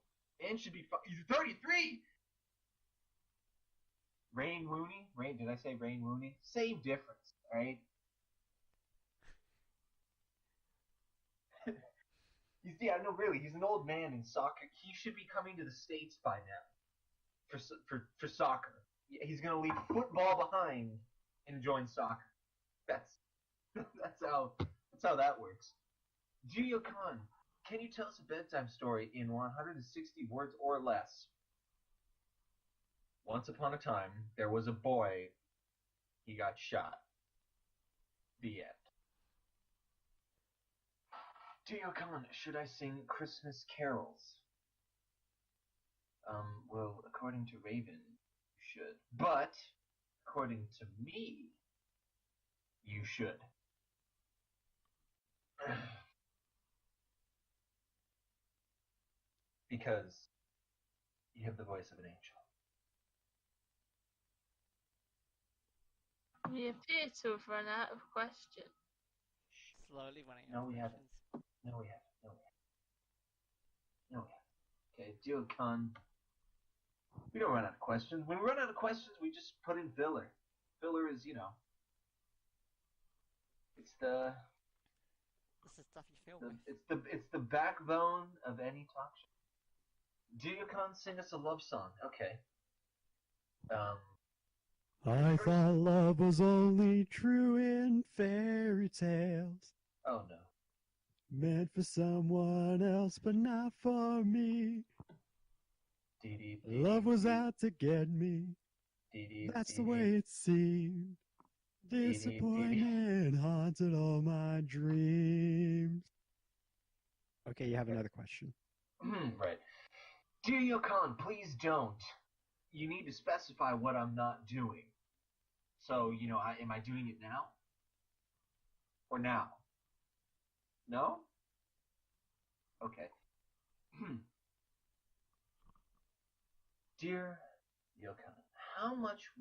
and should be. He's 33. Wayne Rooney? Did I say Wayne Rooney? Same difference, right? No, really. He's an old man in soccer. He should be coming to the States by now for soccer. He's gonna leave football behind and join soccer. That's how that works. Yalkan, can you tell us a bedtime story in 160 words or less? Once upon a time, there was a boy. He got shot. The end. Yalkan, should I sing Christmas carols? Well, according to Raven, you should. But, according to me, you should. Because you have the voice of an angel. We appear to have run out of questions. Slowly running No, out of we haven't. questions. No, we haven't. No, we haven't. No, we haven't. Okay, Yalkan. We don't run out of questions. When we run out of questions, we just put in filler. Filler is, it's the This is stuff you feel with. it's the backbone of any talk show. Yalkan, sing us a love song. Okay. I thought love was only true in fairy tales. Oh no. Meant for someone else, but not for me. Love was out to get me. That's the way it seemed. Disappointment haunted all my dreams. Okay, you have another question. Right. Dear Yalkan, please don't. You need to specify what I'm not doing. So, am I doing it now? Or now? No? Okay. Dear Yalkan, how much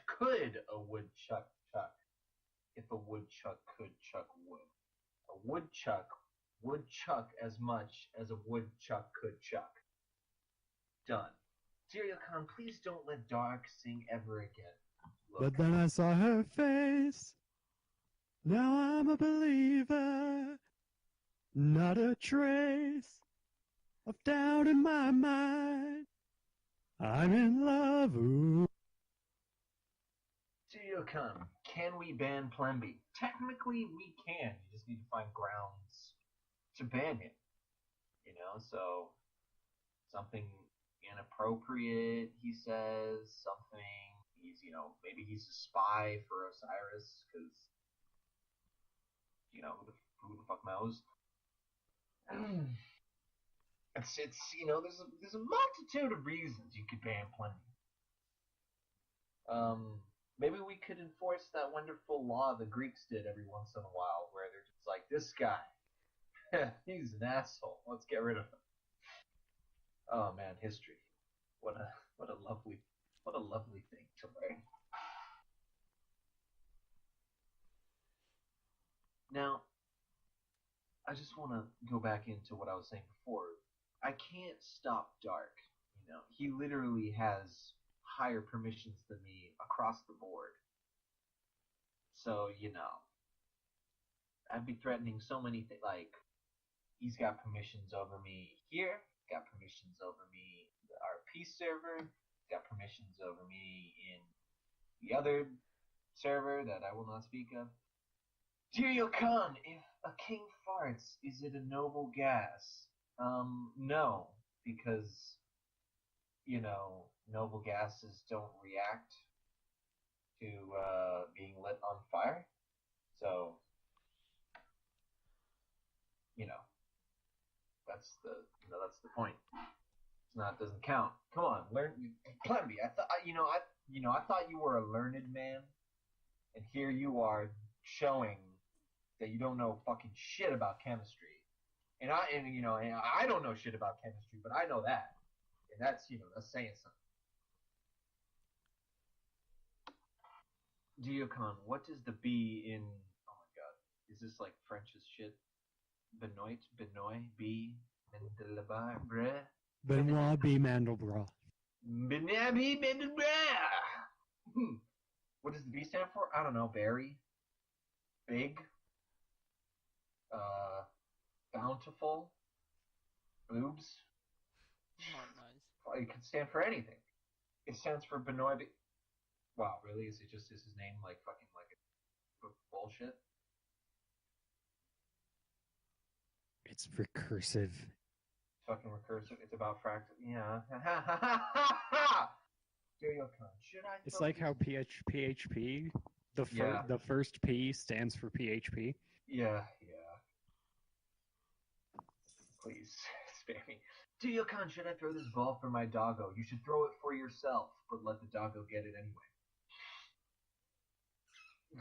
could a woodchuck chuck if a woodchuck could chuck wood? A woodchuck would chuck as much as a woodchuck could chuck. Done. Dear Yalkan, please don't let Dark sing ever again. Look. But then I saw her face. Now I'm a believer. Not a trace of doubt in my mind. I'm in love. Ooh. Dear Yalkan, can we ban Plemby? Technically, we can. You just need to find grounds to ban him. So something inappropriate, he says, something, he's, maybe he's a spy for Osiris, because, who the fuck knows? It's there's a multitude of reasons you could ban Plemby. Maybe we could enforce that wonderful law the Greeks did every once in a while, where they're just like, this guy, he's an asshole, let's get rid of him. Oh man, history. What a lovely thing to learn. Now, I just want to go back into what I was saying before. I can't stop Dark. He literally has higher permissions than me across the board. So, I'd be threatening so many things. Like, he's got permissions over me here, got permissions over me in the RP server, got permissions over me in the other server that I will not speak of. Dear Yalkan, if a king farts, is it a noble gas? No, because, noble gases don't react to being lit on fire. So, that's the point. It's not, doesn't count. Come on, learn, Plemby. I thought you were a learned man, and here you are showing that you don't know fucking shit about chemistry. And I don't know shit about chemistry, but I know that, and that's saying something. Yalkan, what does the B in? Oh my god, is this like French as shit? Benoit, B, Mendelbar, Bre. Benoit B. Mandelbrot. Benoit B. Mendelbar. What does the B stand for? I don't know. Berry, big, bountiful, boobs. God knows. It could stand for anything. It stands for Benoit. Wow, really? Is his name like fucking like bullshit? It's recursive. Fucking recursive. It's about fractal. Yeah. Should I? It's like how PHP, Yeah. the first P stands for PHP. Yeah. Please spare me. Yalkan, should I throw this ball for my doggo? You should throw it for yourself, but let the doggo get it anyway.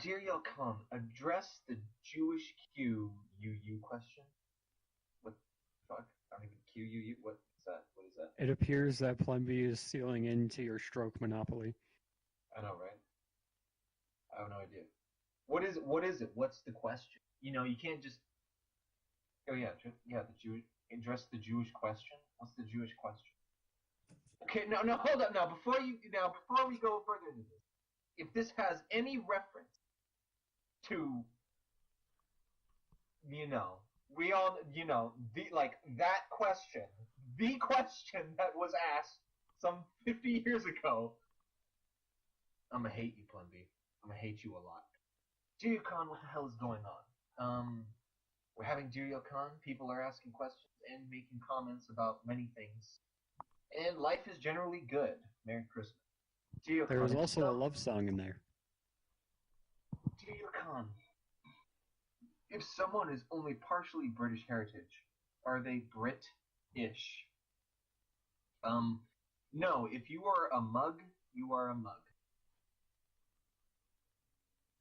Dear Yalkan, address the Jewish QUU question. What the fuck? I don't even QUU. What is that? What is that? It appears that Plemby is sealing into your stroke monopoly. I know, right? I have no idea. What is it? What is it? What's the question? You know, you can't just. Oh yeah, the Jewish. Address the Jewish question. What's the Jewish question? Okay, no, hold up, now before we go further into this, if this has any reference to, we all, that question, the question that was asked some 50 years ago, I'm gonna hate you, Plemby. I'm gonna hate you a lot. Dear Yalkan, what the hell is going on? We're having Dear Yalkan. People are asking questions and making comments about many things. And life is generally good. Merry Christmas. Dear Yalkan, There was also a love song in there. Dear Yalkan, if someone is only partially British heritage, are they Brit-ish? No. If you are a mug, you are a mug.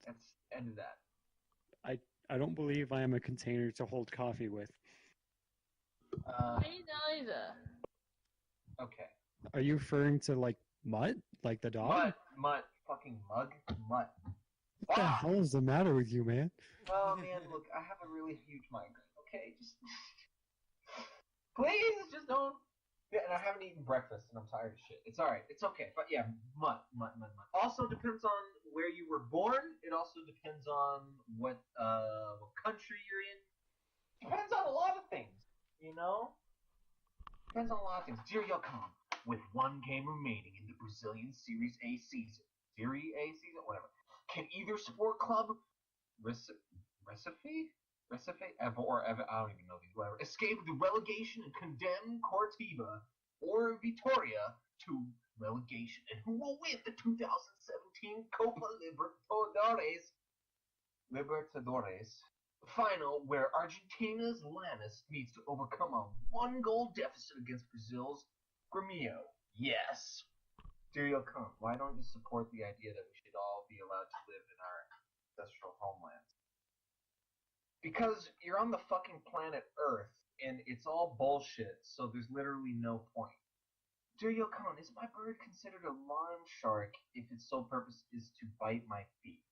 That's the end of that. I don't believe I am a container to hold coffee with. Me neither. Okay. Are you referring to, like, Mutt? Like the dog? Mutt. Fucking mug. Mutt. What the hell is the matter with you, man? Oh, man, look, I have a really huge migraine. Okay, just... Please, just don't... Yeah, and I haven't eaten breakfast, and I'm tired of shit. It's alright. It's okay. But yeah, Mutt. Also depends on where you were born. It also depends on what country you're in. Depends on a lot of things, you know? Depends on a lot of things. Dear Yalkan, with one game remaining in the Brazilian Series A season, whatever, can either sport club Recife, or I don't even know these, whatever, escape the relegation and condemn Coritiba or Vitoria to relegation? And who will win the 2017 Copa Libertadores final, where Argentina's Lanús needs to overcome a one-goal deficit against Brazil's Grêmio? Yes. Dear Yalkan, why don't you support the idea that we should all be allowed to live in our ancestral homelands? Because you're on the fucking planet Earth, and it's all bullshit, so there's literally no point. Dear Yalkan, is my bird considered a lawn shark if its sole purpose is to bite my feet?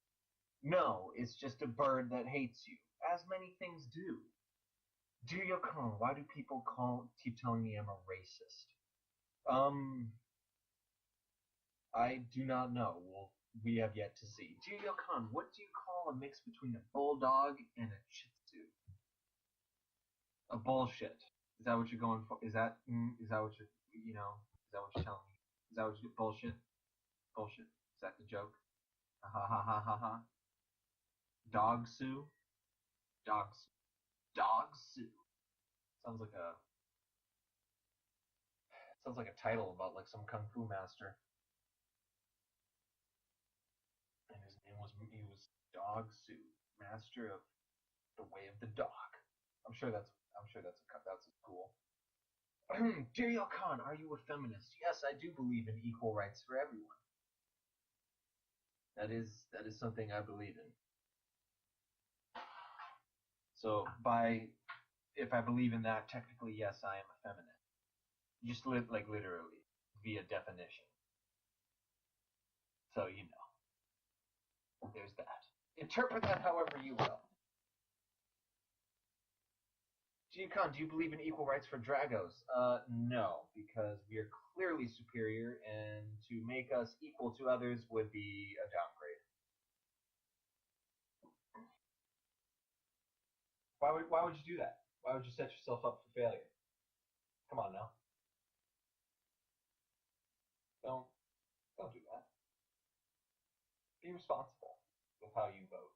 No, it's just a bird that hates you, as many things do. Dear Yalkan, why do people keep telling me I'm a racist? I do not know. Well, we have yet to see. Dear Yalkan, what do you call a mix between a bulldog and a shih tzu? A bullshit. Is that what you're going for? Is that what you're, is that what you're telling me? Is that what you bullshit? Bullshit. Is that the joke? Ha ha ha ha ha. Dog Sue? Dog Sue. Sounds like a title about like some kung fu master. And his name was Dog Sue, master of the way of the dog. I'm sure that's cool. Dear Yalkan, are you a feminist? Yes, I do believe in equal rights for everyone. That is something I believe in. So if I believe in that, technically, yes, I am a feminist. Just literally, via definition. So, there's that. Interpret that however you will. Yalkan, do you believe in equal rights for Dragos? No, because we are clearly superior, and to make us equal to others would be a downgrade. Why would you do that? Why would you set yourself up for failure? Come on now. Don't do that. Be responsible with how you vote.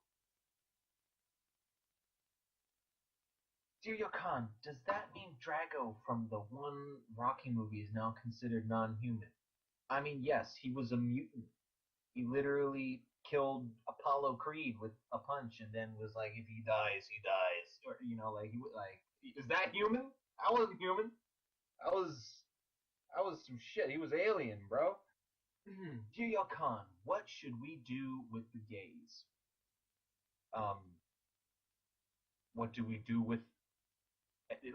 Dear Yalkan, does that mean Drago from the one Rocky movie is now considered non-human? I mean, yes, he was a mutant. He literally killed Apollo Creed with a punch, and then was like, if he dies, he dies. Or is that human? I wasn't human. That was some shit. He was alien, bro. Dear Yalkan, what should we do with the gays? What do we do with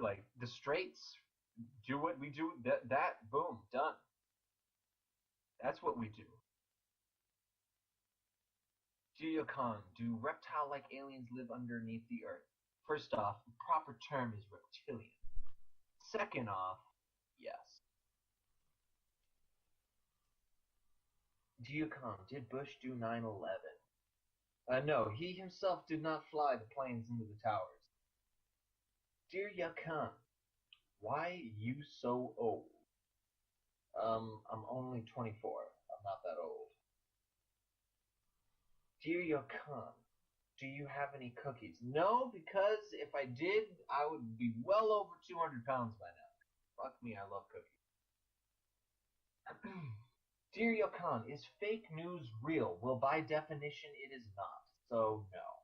like the straights? Do what we do. That boom, done. That's what we do. Dear Yalkan, do reptile-like aliens live underneath the earth? First off, the proper term is reptilian. Second off, yes. Yalkan, did Bush do 9/11? No, he himself did not fly the planes into the towers. Dear Yalkan, why you so old? I'm only 24. I'm not that old. Dear Yalkan, do you have any cookies? No, because if I did, I would be well over 200 pounds by now. Fuck me, I love cookies. Dear Yalkan, is fake news real? Well, by definition, it is not. So, no.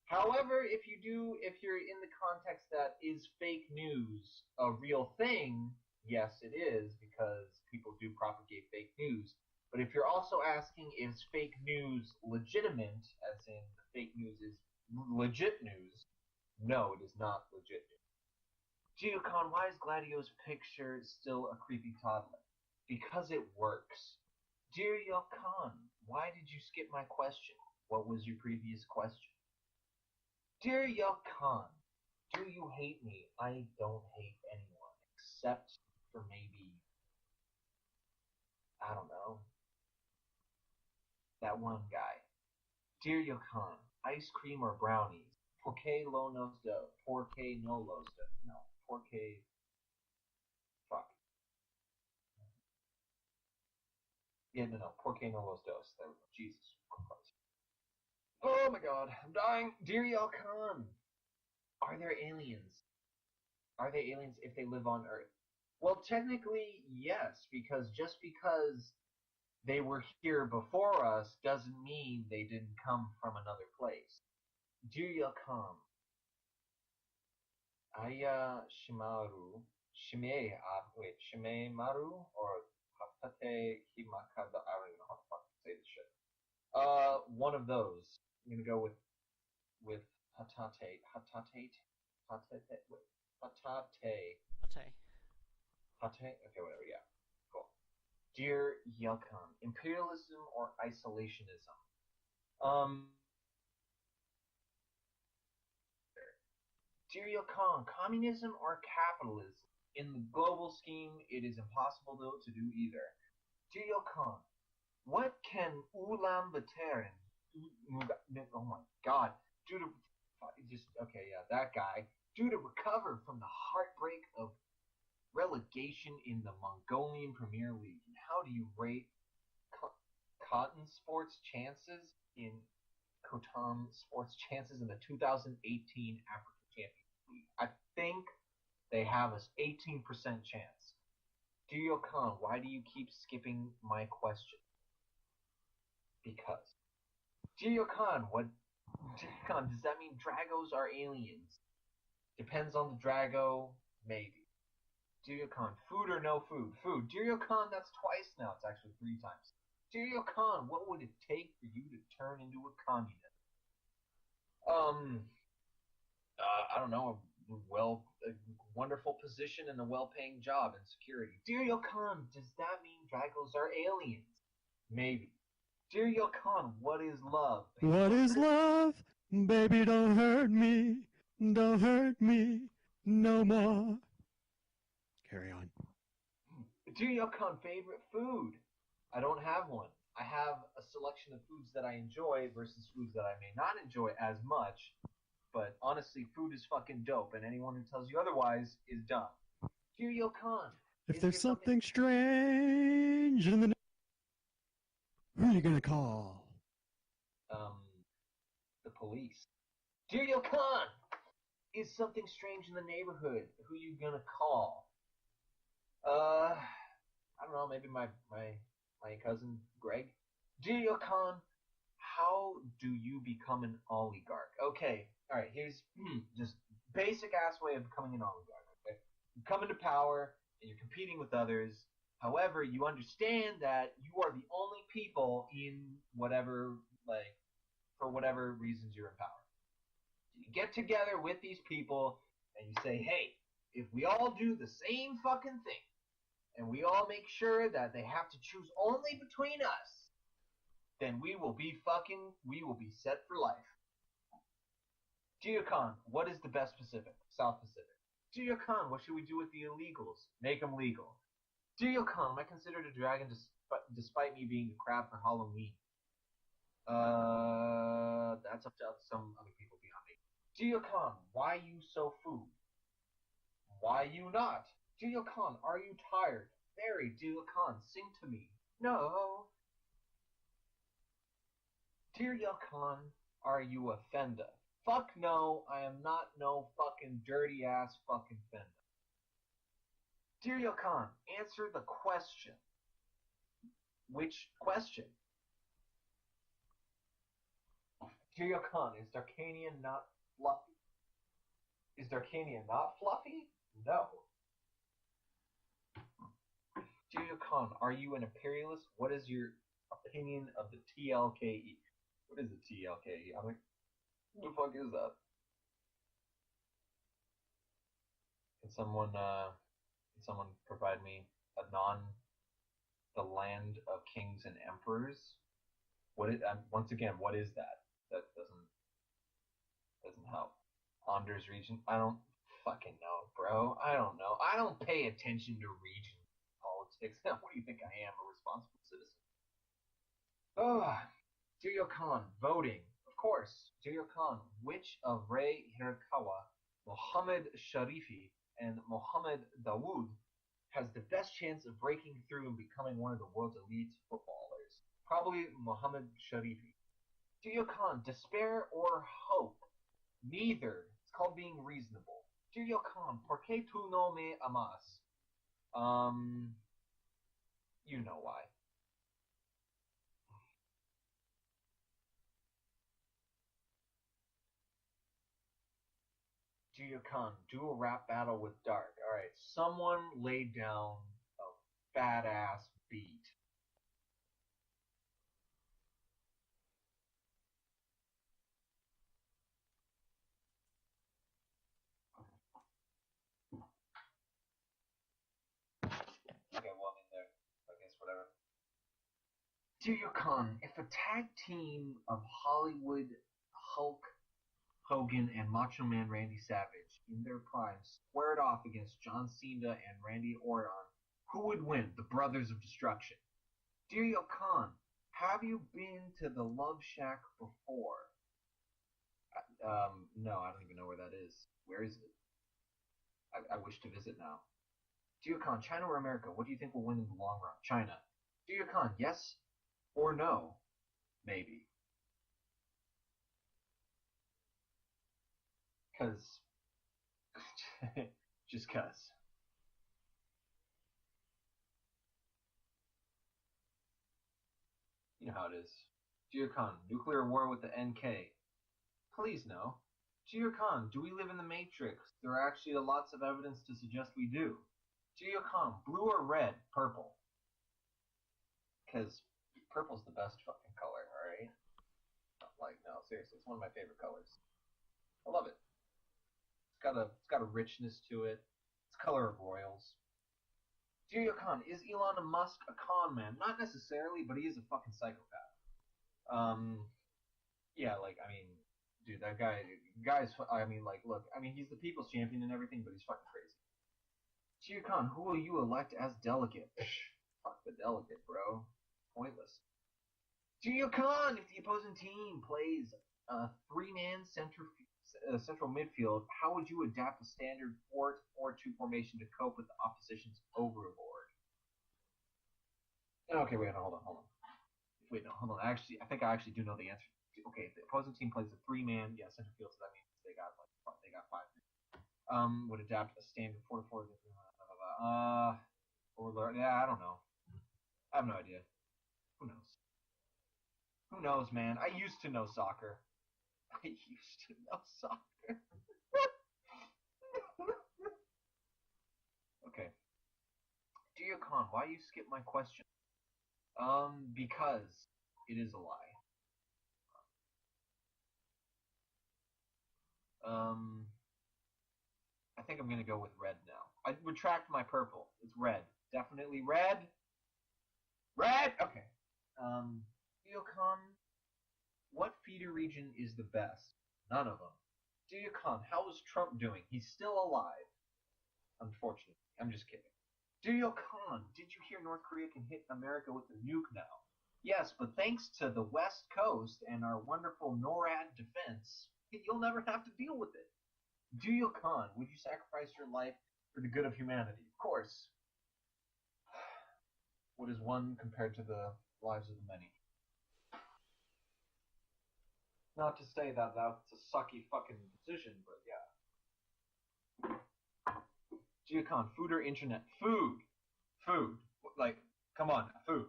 However, if you're in the context that is fake news a real thing, yes, it is, because people do propagate fake news. But if you're also asking, is fake news legitimate, as in the fake news is legit news, no, it is not legit news. Geocon, why is Gladio's picture still a creepy toddler? Because it works. Dear Yalkan, why did you skip my question? What was your previous question? Dear Yalkan, do you hate me? I don't hate anyone, except for maybe, I don't know, that one guy. Dear Yalkan, ice cream or brownies? Porque lo nos do? Porque no los do? No, porque... Fuck. Yeah, no, porque no los dos. There we go. Jesus Christ. Oh my god, I'm dying. Dear Yalkan, are there aliens? Are they aliens if they live on Earth? Well, technically, yes, because just because they were here before us doesn't mean they didn't come from another place. Dear Yalkan, Aya Shimaru, Shimemaru, or Hatate Himakada, I don't even know how to fucking say this shit. One of those. I'm gonna go with Hatate. Hatate? Hatate? Wait. Hatate. Okay. Hatate? Okay, whatever, yeah. Cool. Dear Yalkan, imperialism or isolationism? Dear Yalkan, communism or capitalism? In the global scheme, it is impossible, though, to do either. Dear Yalkan, what can Ulaanbaatar, oh my god, do to, okay, yeah, that guy, do to recover from the heartbreak of relegation in the Mongolian Premier League? And how do you rate Cotton Sports' chances in Khotan Sports' chances in the 2018 Africa Champions League? I think they have an 18% chance. Dear Yalkan, why do you keep skipping my question? Because. Dear Yalkan, does that mean Dragos are aliens? Depends on the Drago, maybe. Dear Yalkan, food or no food? Food. Dear Yalkan, that's twice now. It's actually 3 times. Dear Yalkan, what would it take for you to turn into a communist? I don't know, a wonderful position and a well-paying job and security. Dear Yalkan, does that mean Dragos are aliens? Maybe. Dear Yalkan, what is love? What is love? Baby, don't hurt me. Don't hurt me no more. Carry on. Dear Yalkan, favorite food? I don't have one. I have a selection of foods that I enjoy versus foods that I may not enjoy as much. But honestly, food is fucking dope, and anyone who tells you otherwise is dumb. Dear Yalkan, if there's something strange in the who are you gonna call? The police. Dear Yalkan, is something strange in the neighborhood? Who are you gonna call? I don't know, maybe my cousin Greg. Dear Yalkan, how do you become an oligarch? Okay, alright, here's just basic ass way of becoming an oligarch, okay? You come into power and you're competing with others. However, you understand that you are the only people in whatever, like, for whatever reasons you're in power. So you get together with these people and you say, hey, if we all do the same fucking thing, and we all make sure that they have to choose only between us, then we will be set for life. Yalkan, what is the best Pacific? South Pacific. Yalkan, what should we do with the illegals? Make them legal. Yalkan, am I considered a dragon despite me being a crab for Halloween? That's up to some other people beyond me. Yalkan, why you so food? Why you not? Yalkan, are you tired? Very, Yalkan, sing to me. No. Dear Yalkan, are you a fenda? Fuck no, I am not no fucking dirty ass fucking fenda. Dear Yalkan, answer the question. Which question? Dear Yalkan, is Darcania not fluffy? Is Darcania not fluffy? No. Dear Yalkan, are you an imperialist? What is your opinion of the TLKE? What is the TLKE? I'm like, what the fuck is that? Can someone provide me the land of kings and emperors? Once again, what is that? That doesn't help. Anders region? I don't fucking know, bro. I don't know. I don't pay attention to region politics. What do you think I am, a responsible citizen? Oh, Dear Yalkan, voting. Of course. Dear Yalkan, which of Ray Hirakawa, Mohammed Sharifi, and Mohammed Dawood has the best chance of breaking through and becoming one of the world's elite footballers? Probably Mohammed Sharifi. Dear Yalkan, despair or hope? Neither. It's called being reasonable. Dear Yalkan, por qué tú no me amas? You know why. Yalkan, do a rap battle with Dark. Alright, someone lay down a badass beat. Okay, well, in there. I guess whatever. Yalkan, if a tag team of Hollywood Hulk Hogan and Macho Man Randy Savage in their prime squared off against John Cena and Randy Orton, who would win? The Brothers of Destruction. Dear Yalkan, have you been to the Love Shack before? No, I don't even know where that is. Where is it? I wish to visit now. Dear Yalkan, China or America? What do you think will win in the long run? China. Dear Yalkan, yes or no? Maybe. Cause just cause. You know how it is. Yalkan, nuclear war with the NK. Please no. Yalkan, do we live in the Matrix? There are actually lots of evidence to suggest we do. Yalkan, blue or red? Purple. Because purple's the best fucking color, alright? Like, no, seriously, it's one of my favorite colors. I love it. It's got a richness to it. It's color of royals. Yalkan, is Elon Musk a con man? Not necessarily, but he is a fucking psychopath. Yeah, like, I mean, dude, that guy's, I mean, like, look, I mean, he's the people's champion and everything, but he's fucking crazy. Yalkan, who will you elect as delegate? Fuck the delegate, bro. Pointless. Yalkan, if the opposing team plays a three-man central midfield, how would you adapt a standard 4-4-2 formation to cope with the opposition's overlord? Okay, wait, hold on. Wait, no, hold on. Actually, I think I actually do know the answer. Okay, if the opposing team plays a three-man, center field, so that means they got 5 men. Would adapt a standard 4-4. Overlord. Yeah, I don't know. I have no idea. Who knows? Who knows, man? I used to know soccer. I used to know soccer. Khan, why you skip my question? Because it is a lie. I think I'm gonna go with red now. I retract my purple. It's red. Definitely red. Red! Okay. Yalkan, what feeder region is the best? None of them. Yalkan, how is Trump doing? He's still alive. Unfortunately. I'm just kidding. Yalkan, did you hear North Korea can hit America with a nuke now? Yes, but thanks to the West Coast and our wonderful NORAD defense, you'll never have to deal with it. Yalkan, would you sacrifice your life for the good of humanity? Of course. What is one compared to the lives of the many? Not to say that that's a sucky fucking decision, but yeah. Yalkan, food or internet? Food. Food. Like, come on, food.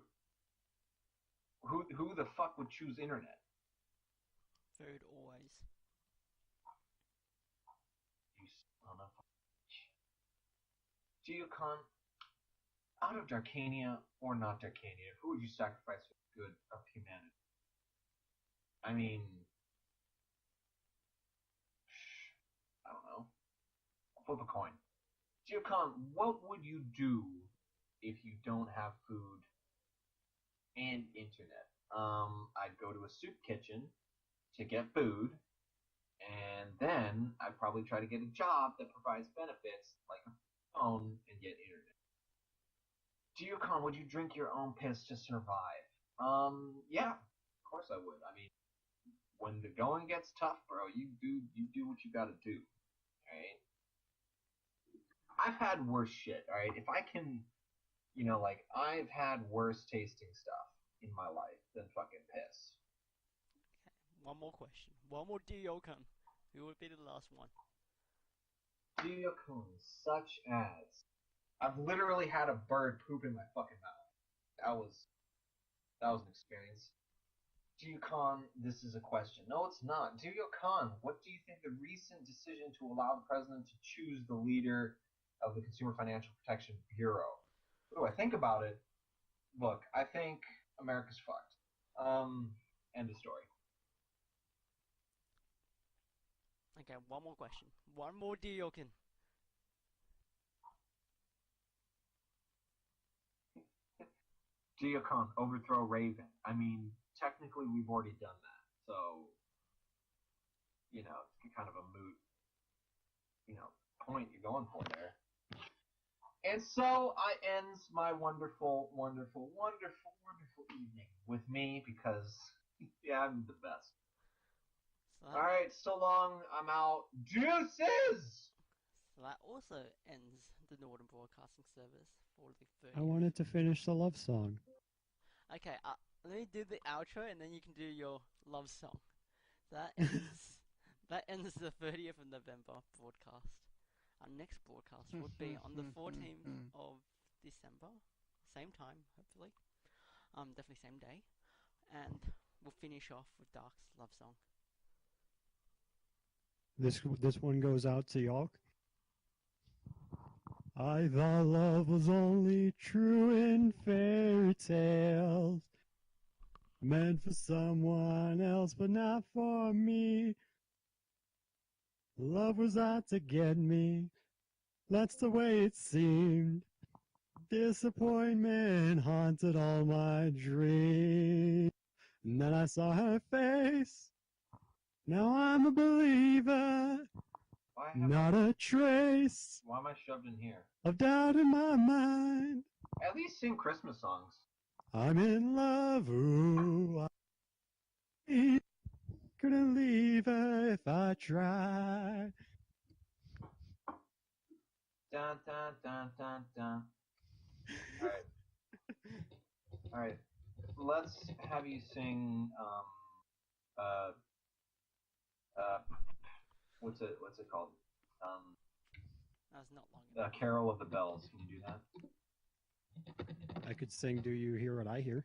Who the fuck would choose internet? Food always. You son of a... Yalkan, out of Darcania or not Darcania, who would you sacrifice for the good of humanity? I mean, I don't know. Flip a coin. Yalkan, what would you do if you don't have food and internet? I'd go to a soup kitchen to get food, and then I'd probably try to get a job that provides benefits like a phone and get internet. Yalkan, would you drink your own piss to survive? Yeah, of course I would. I mean, when the going gets tough, bro, you do what you gotta do. Alright? I've had worse shit, alright? If I can, like, I've had worse tasting stuff in my life than fucking piss. Okay, one more question. One more Yalkan. Who would be the last one? Yalkan, such as... I've literally had a bird poop in my fucking mouth. That was an experience. Yalkan, this is a question. No, it's not. Yalkan, what do you think the recent decision to allow the president to choose the leader of the Consumer Financial Protection Bureau? What do I think about it? Look, I think America's fucked. End of story. Okay, one more question. One more Yalkan. Yalkan, overthrow Raven. I mean, technically we've already done that. So, it's kind of a moot, point you're going for there. And so I ends my wonderful, wonderful, wonderful, wonderful evening with me because, yeah, I'm the best. So Alright, so long. I'm out. Deuces! So that also ends the Northern Broadcasting Service for the 30th. I wanted to finish the love song. Okay, let me do the outro and then you can do your love song. That ends, that ends the 30th of November broadcast. Our next broadcast would be on the 14th of December. Same time, hopefully. Definitely same day. And we'll finish off with Dark's love song. This one goes out to y'all. I thought love was only true in fairy tales, meant for someone else, but not for me. Love was out to get me, that's the way it seemed. Disappointment haunted all my dreams. And then I saw her face, now I'm a believer. Not a trace Why am I shoved in here? of doubt in my mind. At least sing Christmas songs. I'm in love, ooh, I couldn't leave her if I tried. Dun, dun, dun, dun, dun. Alright. Let's have you sing, what's it called? That's not long enough. Carol of the Bells. Can you do that? I could sing Do You Hear What I Hear?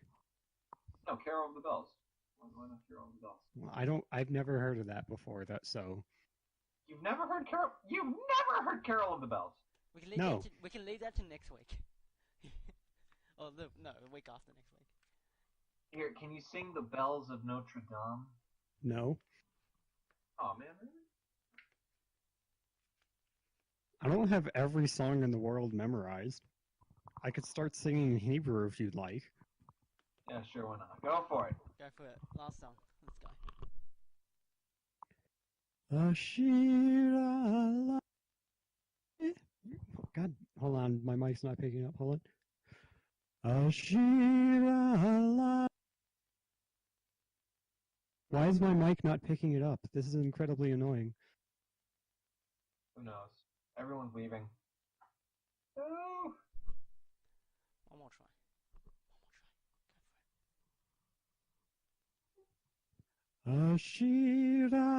No, Carol of the Bells. Why not Carol of the Bells? Well, I've never heard of that before, so. You've never heard Carol? You've never heard Carol of the Bells? We can leave No. we can leave that to next week. Or the week after next week. Here, can you sing the bells of Notre Dame? No. Oh man, really? I don't have every song in the world memorized. I could start singing in Hebrew if you'd like. Yeah, sure, why not? Go for it. Go for it. Last song. Let's go. Ashira. God, hold on. My mic's not picking up. Hold on. Ashira. Why is my mic not picking it up? This is incredibly annoying. Who knows? Everyone's leaving. Oh. One more try. Ashira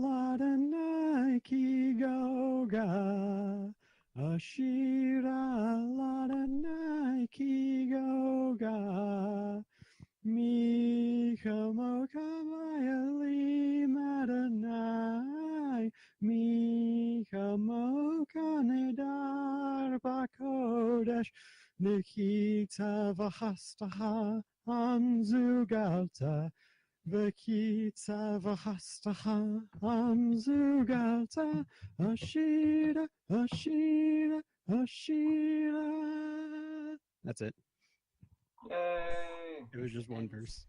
Ladanaki Goga. Ashira Ladanaki Goga. Mikamokamayali Madanai. Mikamokanedar Bakodesh. Nikita Vahastaha Amzugalta. Vakita Vahastaha Amzugalta Ashira Ashira Ashira. That's it. Yay! It was just one Ends. verse.